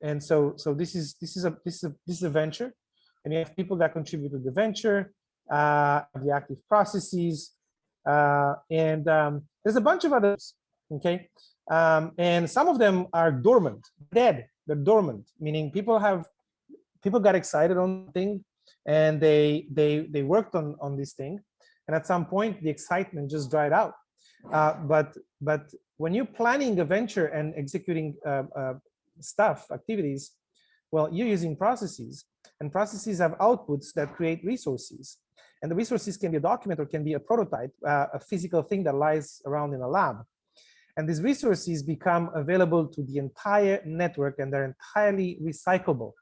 And so this is a venture, and you have people that contribute to the venture, the active processes, and there's a bunch of others. Okay, and some of them are dormant, dead. They're dormant, meaning people got excited on thing, and they worked on this thing, and at some point the excitement just dried out. But when you're planning a venture and executing activities, well, you're using processes, and processes have outputs that create resources, and the resources can be a document or can be a prototype, a physical thing that lies around in a lab. And these resources become available to the entire network, and they're entirely recyclable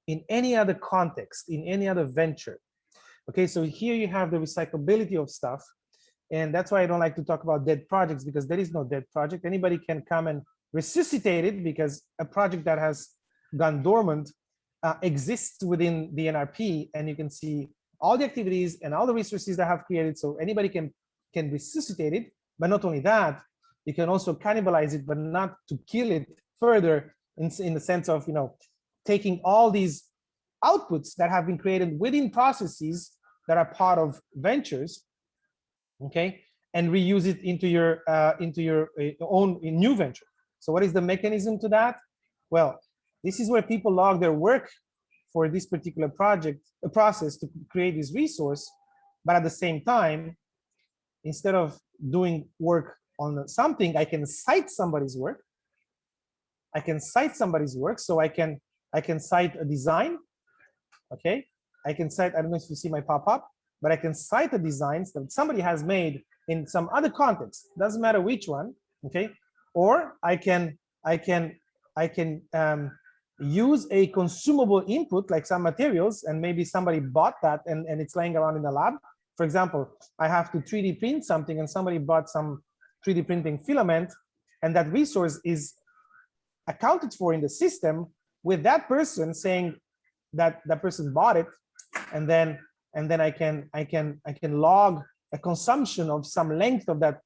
in any other context, in any other venture. Okay, so here you have the recyclability of stuff. And that's why I don't like to talk about dead projects, because there is no dead project. Anybody can come and resuscitate it, because a project that has gone dormant exists within the NRP, and you can see all the activities and all the resources that have created. So anybody can resuscitate it, but not only that, you can also cannibalize it, but not to kill it further in the sense of, taking all these outputs that have been created within processes that are part of ventures, okay, and reuse it into your own new venture. So what is the mechanism to that? Well, this is where people log their work for this particular project, a process to create this resource, but at the same time, instead of doing work on something, I can cite somebody's work. I can cite somebody's work, so I can cite a design. Okay, I can cite, I don't know if you see my pop-up, but I can cite the designs that somebody has made in some other context. Doesn't matter which one. Okay, or I can use a consumable input like some materials, and maybe somebody bought that and it's laying around in the lab. For example, I have to 3D print something, and somebody bought some 3D printing filament, and that resource is accounted for in the system with that person saying that that person bought it, and then I can log a consumption of some length of that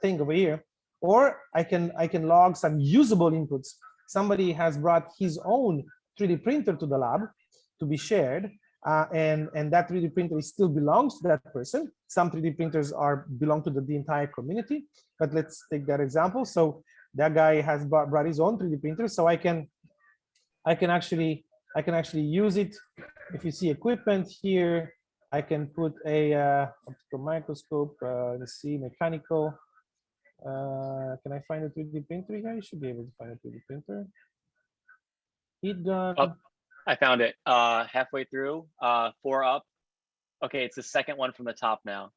thing over here, or I can log some usable inputs. Somebody has brought his own 3D printer to the lab to be shared, and that 3D printer still belongs to that person. Some 3D printers belong to the entire community, but let's take that example. So that guy has brought his own 3D printer, so I can actually use it. If you see equipment here, I can put a optical microscope. Let's see, mechanical. Can I find a 3D printer here? You should be able to find a 3D printer. Heat gun. Oh, I found it. Halfway through, 4 up. Okay, it's the second one from the top now.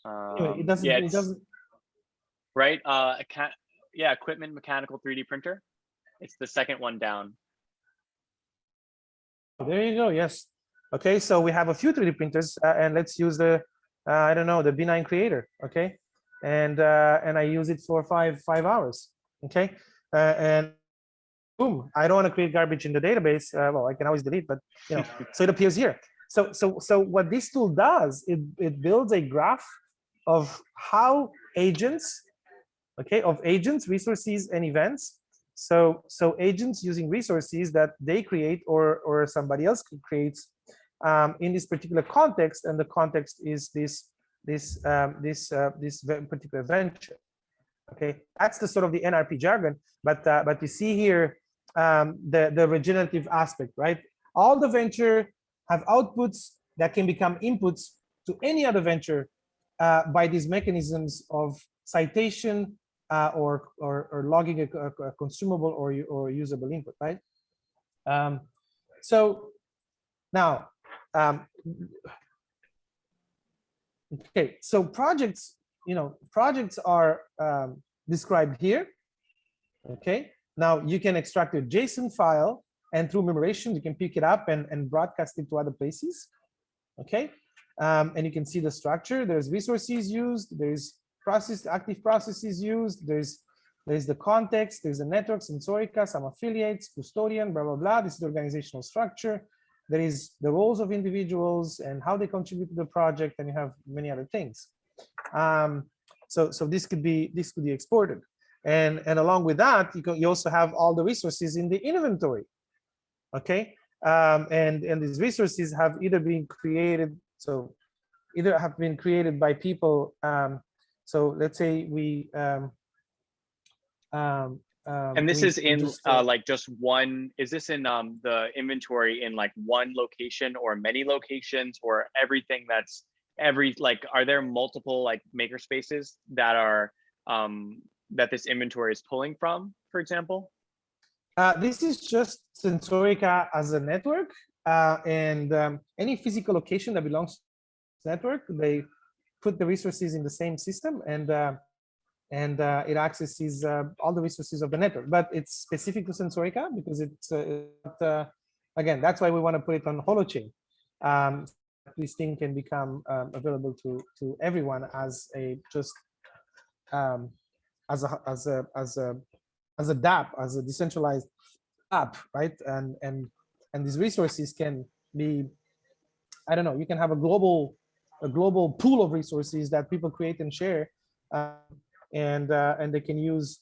Anyway, it doesn't. Right. Yeah, equipment mechanical 3D printer. It's the second one down. There you go. Yes. Okay, so we have a few 3D printers, and let's use the I don't know, the B9 Creator. Okay, and I use it for five hours. Okay, and boom, I don't want to create garbage in the database. Well, I can always delete, but so it appears here. So what this tool does, it builds a graph of how agents, resources, and events. So agents using resources that they create or somebody else creates in this particular context, and the context is this particular venture. Okay, that's the sort of the NRP jargon. But you see here the regenerative aspect, right? All the venture have outputs that can become inputs to any other venture by these mechanisms of citation or logging a consumable or usable input, right? So now, okay, so projects are described here. Okay, now you can extract a JSON file, and through Murmurations, you can pick it up and broadcast it to other places. Okay, and you can see the structure. There's resources used. There's active processes used. There's the context, there's the network, Sensorica, some affiliates, custodian, blah, blah, blah. This is the organizational structure. There is the roles of individuals and how they contribute to the project, and you have many other things. So this could be exported. And along with that, you also have all the resources in the inventory. Okay. And these resources have either been created, by people. So let's say we and this is in like just one, is this in the inventory in like one location or many locations, or everything that's like, are there multiple like maker spaces that are that this inventory is pulling from, for example? This is just Sensorica as a network, and any physical location that belongs to the network, they put the resources in the same system, and it accesses all the resources of the network. But it's specific to Sensorica because again, that's why we want to put it on Holochain. This thing can become available to everyone as a DApp, as a decentralized app, right? And these resources can be, I don't know, you can have a global pool of resources that people create and share, and they can use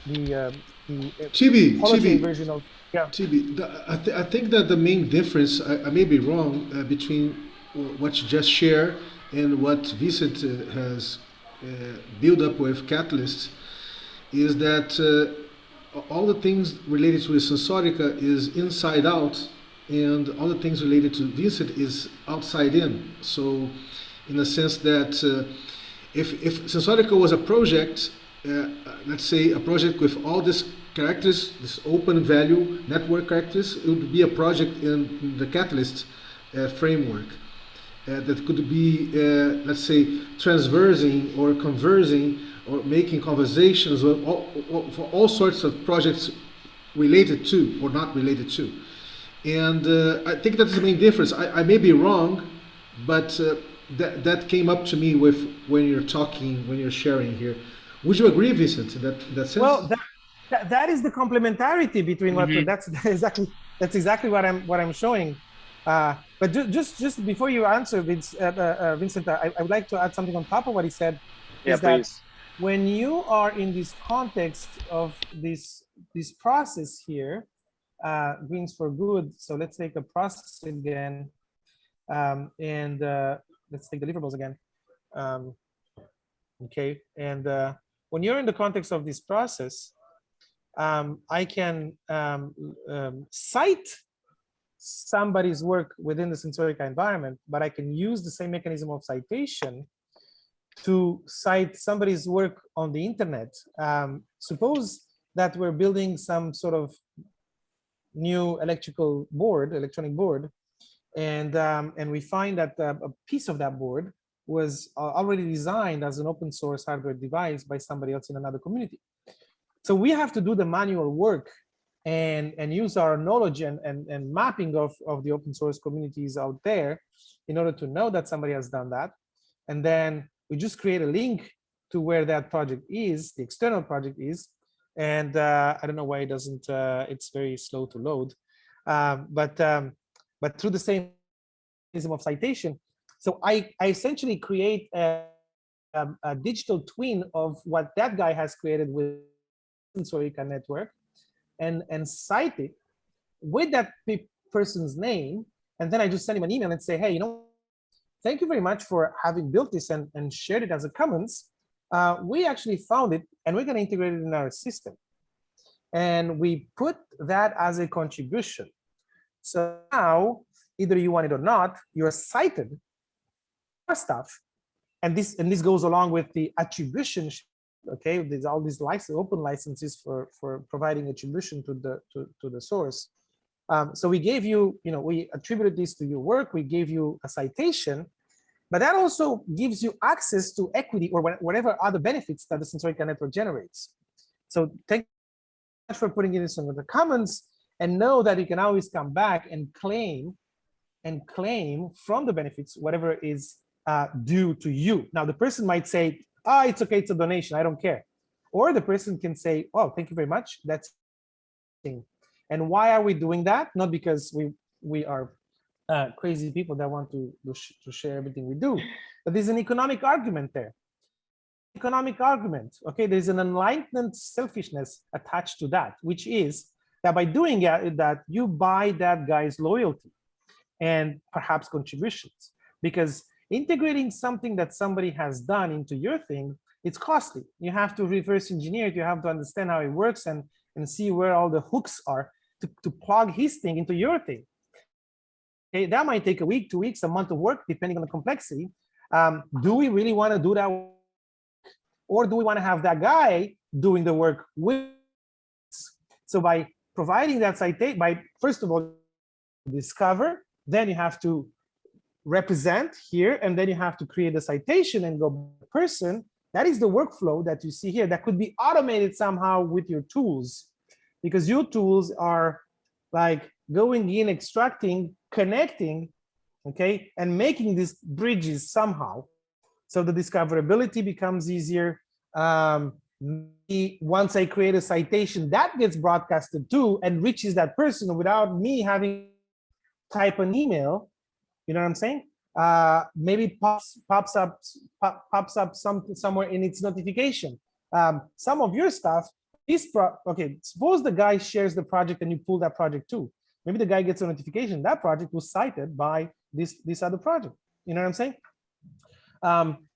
the Holochain version of TB, I think that the main difference, I may be wrong, between what you just shared and what Vincent has built up with Catalyst is that all the things related to Sensorica is inside out, and all the things related to Vincent is outside in. So in the sense that if Sensorica was a project, let's say a project with all these characters, this open value network characters, it would be a project in the Catalyst framework that could be, let's say, transversing or conversing or making conversations for all sorts of projects related to or not related to. And I think that's the main difference. I may be wrong, but that came up to me with when you're sharing here. Would you agree, Vincent, in that sense? Well, that is the complementarity between what that's exactly what I'm showing. But just before you answer, Vincent, I would like to add something on top of what he said. Yeah, please. When you are in this context of this process here, Greens for Good. So let's take a process again, and let's take deliverables again. Okay, and when you're in the context of this process, I can cite somebody's work within the Sensorica environment, but I can use the same mechanism of citation to cite somebody's work on the internet. Suppose that we're building some sort of new electronic board, and we find that a piece of that board was already designed as an open source hardware device by somebody else in another community. So we have to do the manual work and use our knowledge and mapping of the open source communities out there in order to know that somebody has done that. And then we just create a link to where that project is, the external project is. And I don't know why it doesn't, it's very slow to load. But through the same mechanism of citation, so I essentially create a digital twin of what that guy has created with Sensorica network, and cite it with that person's name, and then I just send him an email and say, hey, you know, thank you very much for having built this and shared it as a commons. We actually found it, and we're going to integrate it in our system, and we put that as a contribution. So now, either you want it or not, you're cited for stuff, and this goes along with the attribution. Okay, there's all these open licenses for providing attribution to the source. So we gave you, we attributed this to your work. We gave you a citation, but that also gives you access to equity or whatever other benefits that the Sensorica network generates. So thank you so much for putting this in the commons, and know that you can always come back and claim from the benefits whatever is due to you. Now the person might say, oh, it's okay, it's a donation, I don't care. Or the person can say, oh, thank you very much, that's thing. And why are we doing that? Not because we are crazy people that want to share everything we do, but there's an economic argument there. Economic argument, okay? There's an enlightened selfishness attached to that, which is that by doing that, you buy that guy's loyalty and perhaps contributions, because integrating something that somebody has done into your thing, it's costly. You have to reverse engineer it. You have to understand how it works and see where all the hooks are to plug his thing into your thing. Okay, that might take a week, 2 weeks, a month of work, depending on the complexity. Do we really want to do that? Or do we want to have that guy doing the work with us? So by providing that citation, by first of all, discover, then you have to represent here, and then you have to create a citation and go person. That is the workflow that you see here that could be automated somehow with your tools, because your tools are like going in, extracting, connecting, okay, and making these bridges somehow. So the discoverability becomes easier. Once I create a citation, that gets broadcasted to and reaches that person without me having to type an email. You know what I'm saying? Maybe pops up somewhere in its notification. Some of your stuff is okay. Suppose the guy shares the project and you pull that project too. Maybe the guy gets a notification that project was cited by this other project. You know what I'm saying?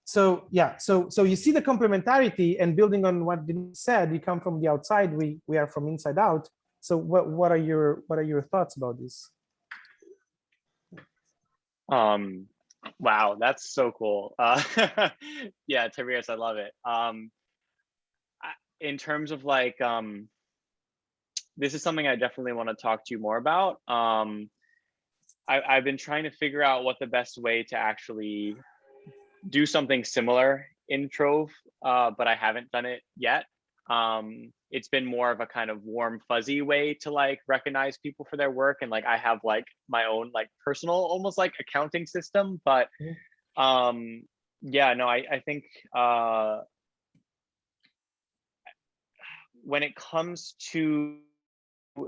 So yeah, so you see the complementarity, and building on what Denise said, you come from the outside, we are from inside out. So what are your thoughts about this? Wow, that's so cool. Yeah, Tiberius, I love it. In terms of like, this is something I definitely want to talk to you more about. I've been trying to figure out what the best way to actually do something similar in Trove, but I haven't done it yet. It's been more of a kind of warm, fuzzy way to like recognize people for their work. And like, I have like my own like personal, almost like accounting system, but yeah, no, I think when it comes to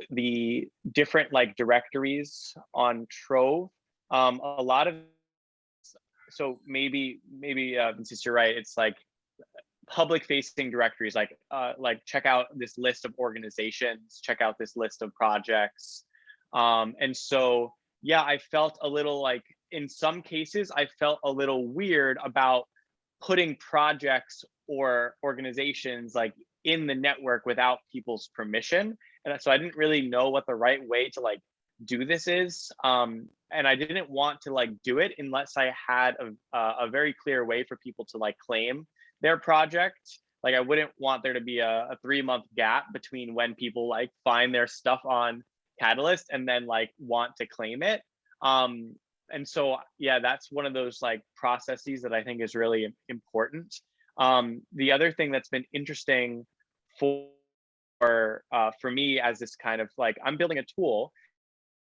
the different like directories on Trove, a lot of, so maybe since you're right, it's like public facing directories, like check out this list of organizations, check out this list of projects. And so, yeah, I felt a little like, in some cases, I felt a little weird about putting projects or organizations like in the network without people's permission. And so I didn't really know what the right way to like do this is. And I didn't want to like do it unless I had a very clear way for people to like claim their project. Like I wouldn't want there to be a 3-month gap between when people like find their stuff on Catalyst and then like want to claim it. And so, yeah, that's one of those like processes that I think is really important. The other thing that's been interesting for me as this kind of like, I'm building a tool.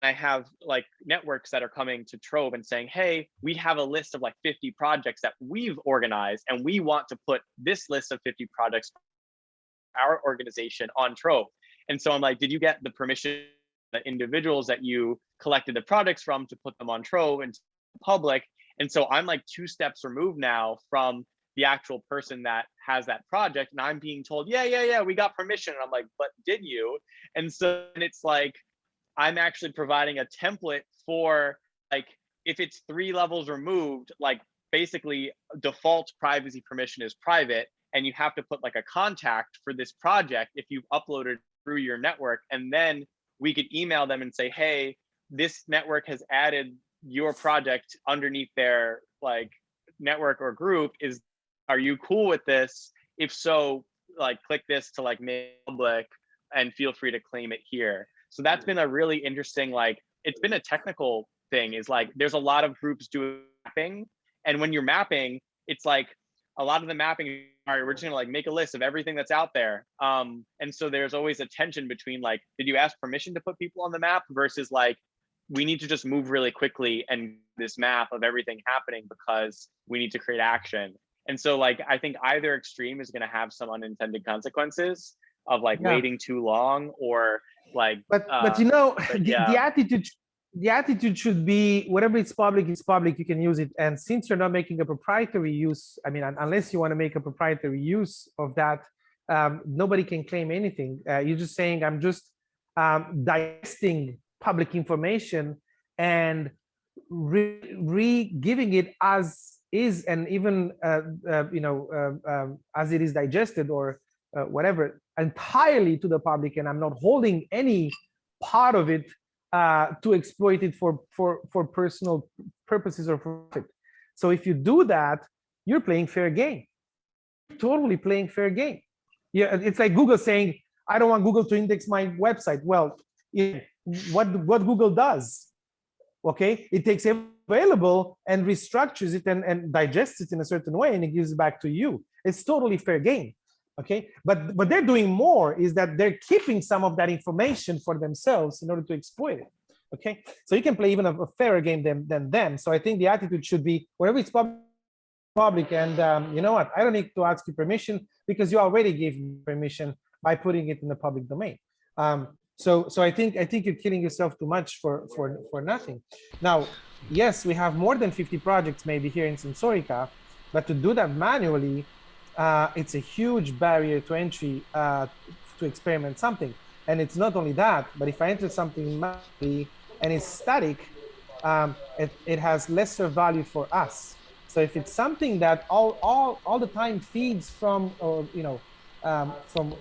I have like networks that are coming to Trove and saying, hey, we have a list of like 50 projects that we've organized, and we want to put this list of 50 projects, our organization, on Trove. And so I'm like, did you get the permission, the individuals that you collected the projects from, to put them on Trove and public? And so I'm like 2 steps removed now from the actual person that has that project, and I'm being told, yeah, we got permission. And I'm like, but did you? And so it's like, I'm actually providing a template for like, if it's 3 levels removed, like basically default privacy permission is private, and you have to put like a contact for this project if you've uploaded through your network. And then we could email them and say, hey, this network has added your project underneath their like network or group. Are you cool with this? If so, like click this to like make public and feel free to claim it here. So that's been a really interesting, like, it's been a technical thing, is like, there's a lot of groups doing mapping. And when you're mapping, it's like a lot of the mapping, all right, we're just gonna like make a list of everything that's out there. And so there's always a tension between like, did you ask permission to put people on the map versus like, we need to just move really quickly and this map of everything happening because we need to create action. And so like, I think either extreme is going to have some unintended consequences of like Yeah. waiting too long, or like, but you know, but the attitude should be whatever is public, you can use it. And since you're not making a proprietary use, I mean, unless you want to make a proprietary use of that, nobody can claim anything. You're just saying, I'm just digesting public information and re-giving it as is, and even as it is digested, or whatever, entirely to the public, and I'm not holding any part of it to exploit it for personal purposes or profit. So if you do that, you're playing fair game. Totally playing fair game. Yeah, it's like Google saying, I don't want Google to index my website. Well, what Google does, okay, it takes it available and restructures it and digests it in a certain way, and it gives it back to you. It's totally fair game. Okay, but what they're doing more is that they're keeping some of that information for themselves in order to exploit it. Okay, so you can play even a fairer game than them. So I think the attitude should be, wherever it's public, and you know what, I don't need to ask you permission because you already gave me permission by putting it in the public domain. So I think you're killing yourself too much for nothing. Now, yes, we have more than 50 projects maybe here in Sensorica, but to do that manually, it's a huge barrier to entry to experiment something. And it's not only that, but if I enter something manually and it's static, it has lesser value for us. So if it's something that all the time feeds from, or from,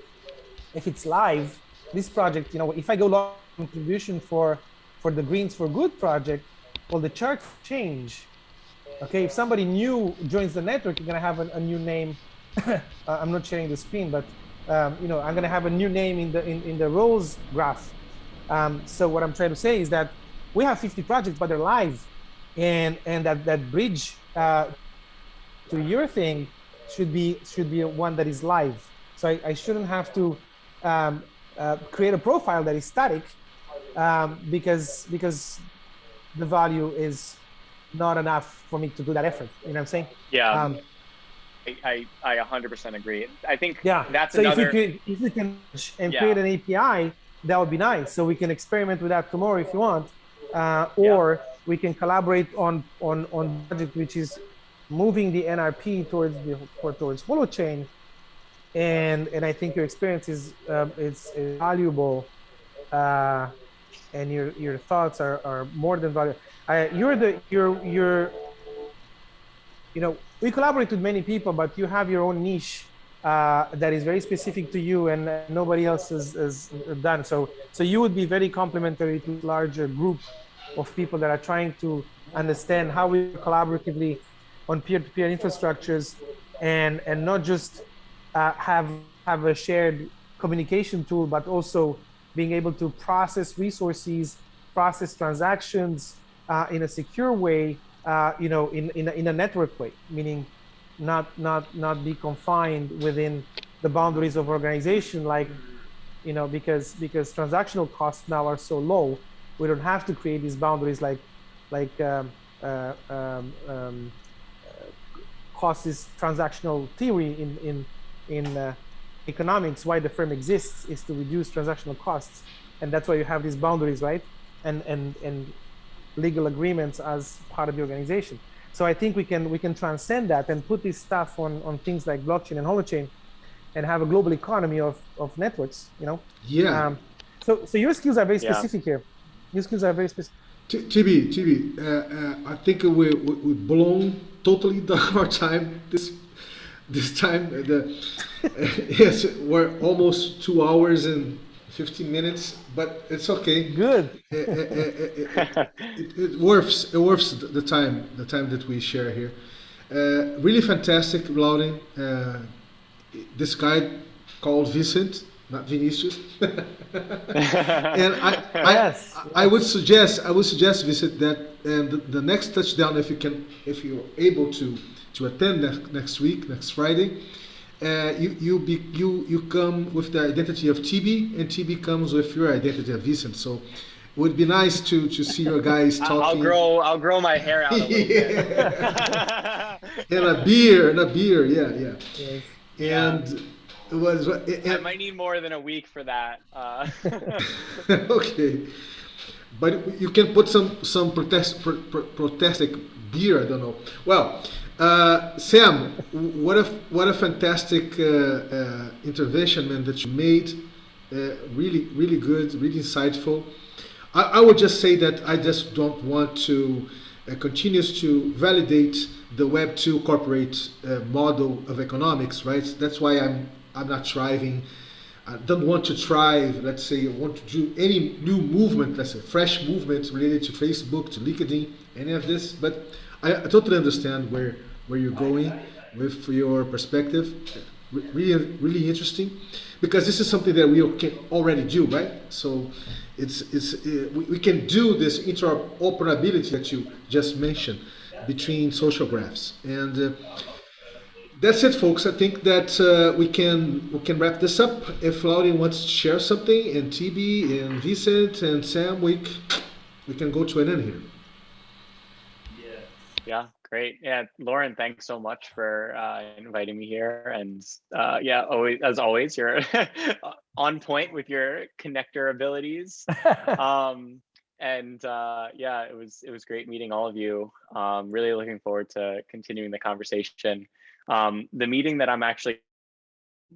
if it's live, this project, if I go log contribution for the Greens for Good project, well, the charts change. Okay, if somebody new joins the network, you're gonna have a new name. I'm not sharing the screen, but I'm gonna have a new name in the roles graph. So what I'm trying to say is that we have 50 projects, but they're live, and that bridge to your thing should be one that is live. So I shouldn't have to create a profile that is static because the value is not enough for me to do that effort. You know what I'm saying? Yeah. I 100% agree. I think that's so another. If we can create an API, that would be nice. So we can experiment with that tomorrow if you want, or we can collaborate on project which is moving the NRP towards holochain, and I think your experience is valuable, and your thoughts are more than valuable. We collaborate with many people, but you have your own niche that is very specific to you, and nobody else has done. So you would be very complementary to a larger group of people that are trying to understand how we collaboratively on peer-to-peer infrastructures, and not just have a shared communication tool, but also being able to process resources, process transactions in a secure way, in a network way, meaning not be confined within the boundaries of organization, like, because transactional costs now are so low, we don't have to create these boundaries like cost is transactional theory in economics. Why the firm exists is to reduce transactional costs, and that's why you have these boundaries, right? And legal agreements as part of the organization. So I think we can transcend that and put this stuff on things like blockchain and holochain, and have a global economy of networks. Yeah. So your skills are very specific here. Your skills are very specific. TB, I think we've blown totally our time this time. Yes, we're almost 2 hours and 15 minutes, but it's okay. Good. It worths the time that we share here. Really fantastic, Lauren. This guy called Vincent, not Vinicius. And I would suggest Vincent that the next touchdown, if you're able to attend next week, next Friday. You come with the identity of TB, and TB comes with your identity of Vincent. So it would be nice to see your guys talking. I'll grow my hair out a little bit. And a beer, yeah, yeah. Yes. And it was, I might need more than a week for that. okay. But you can put some protestic beer. I don't know. Well, Sam, what a fantastic intervention, man, that you made. Really good, really insightful. I would just say that I just don't want to continues to validate the Web 2 corporate model of economics, right? That's why I'm not thriving. I don't want to thrive. Let's say I want to do any new movement, let's say fresh movement related to Facebook, to LinkedIn, any of this. But I totally understand where you're going with your perspective. Really interesting, because this is something that we can already do, right? So we can do this interoperability that you just mentioned between social graphs, and that's it, folks. I think that we can wrap this up. If Claudia wants to share something, and TB and Vincent and Sam, we can go to an end here. Yeah, great. Yeah, Lauren, thanks so much for inviting me here. And yeah, always, as always, you're on point with your connector abilities. And yeah, it was great meeting all of you. Really looking forward to continuing the conversation. The meeting that I'm actually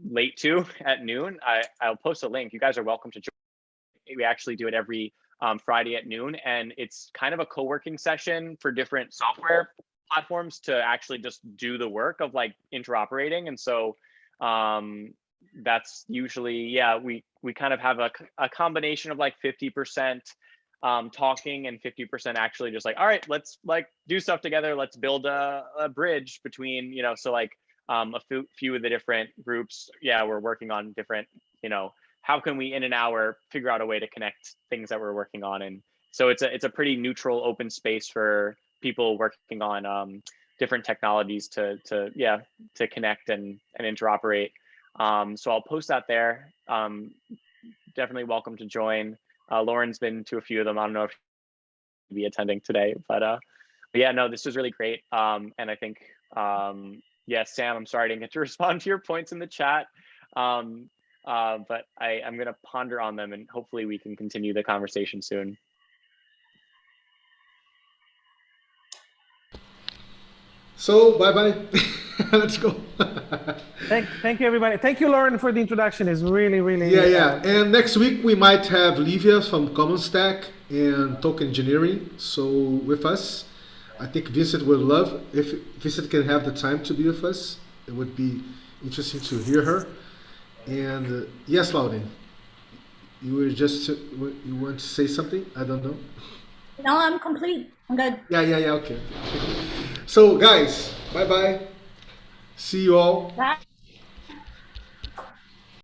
late to at noon, I'll post a link. You guys are welcome to join. We actually do it every Friday at noon, and it's kind of a co-working session for different software platforms to actually just do the work of like interoperating. And so that's usually, yeah, we kind of have a combination of like 50% talking and 50% actually just like, all right, let's like do stuff together. Let's build a bridge between, you know, so like a few of the different groups, yeah, we're working on different, you know, how can we in an hour figure out a way to connect things that we're working on. And so it's a pretty neutral open space for people working on different technologies to connect and interoperate. So I'll post that there. Definitely welcome to join. Lauren's been to a few of them. I don't know if she'll be attending today, but yeah, no, this was really great. And I think, yeah, Sam, I'm sorry I didn't get to respond to your points in the chat. But I'm going to ponder on them, and hopefully we can continue the conversation soon. So bye-bye. Let's go. Thank you, everybody. Thank you, Lauren, for the introduction. It's really, really. Yeah. And next week we might have Livia from Common Stack and Token Engineering. So with us, I think Vincent would love if Vincent can have the time to be with us. It would be interesting to hear her. And yes, Laudin, you want to say something? I don't know. No, I'm complete. I'm good. Yeah. Okay. So guys, bye. See you all. Bye.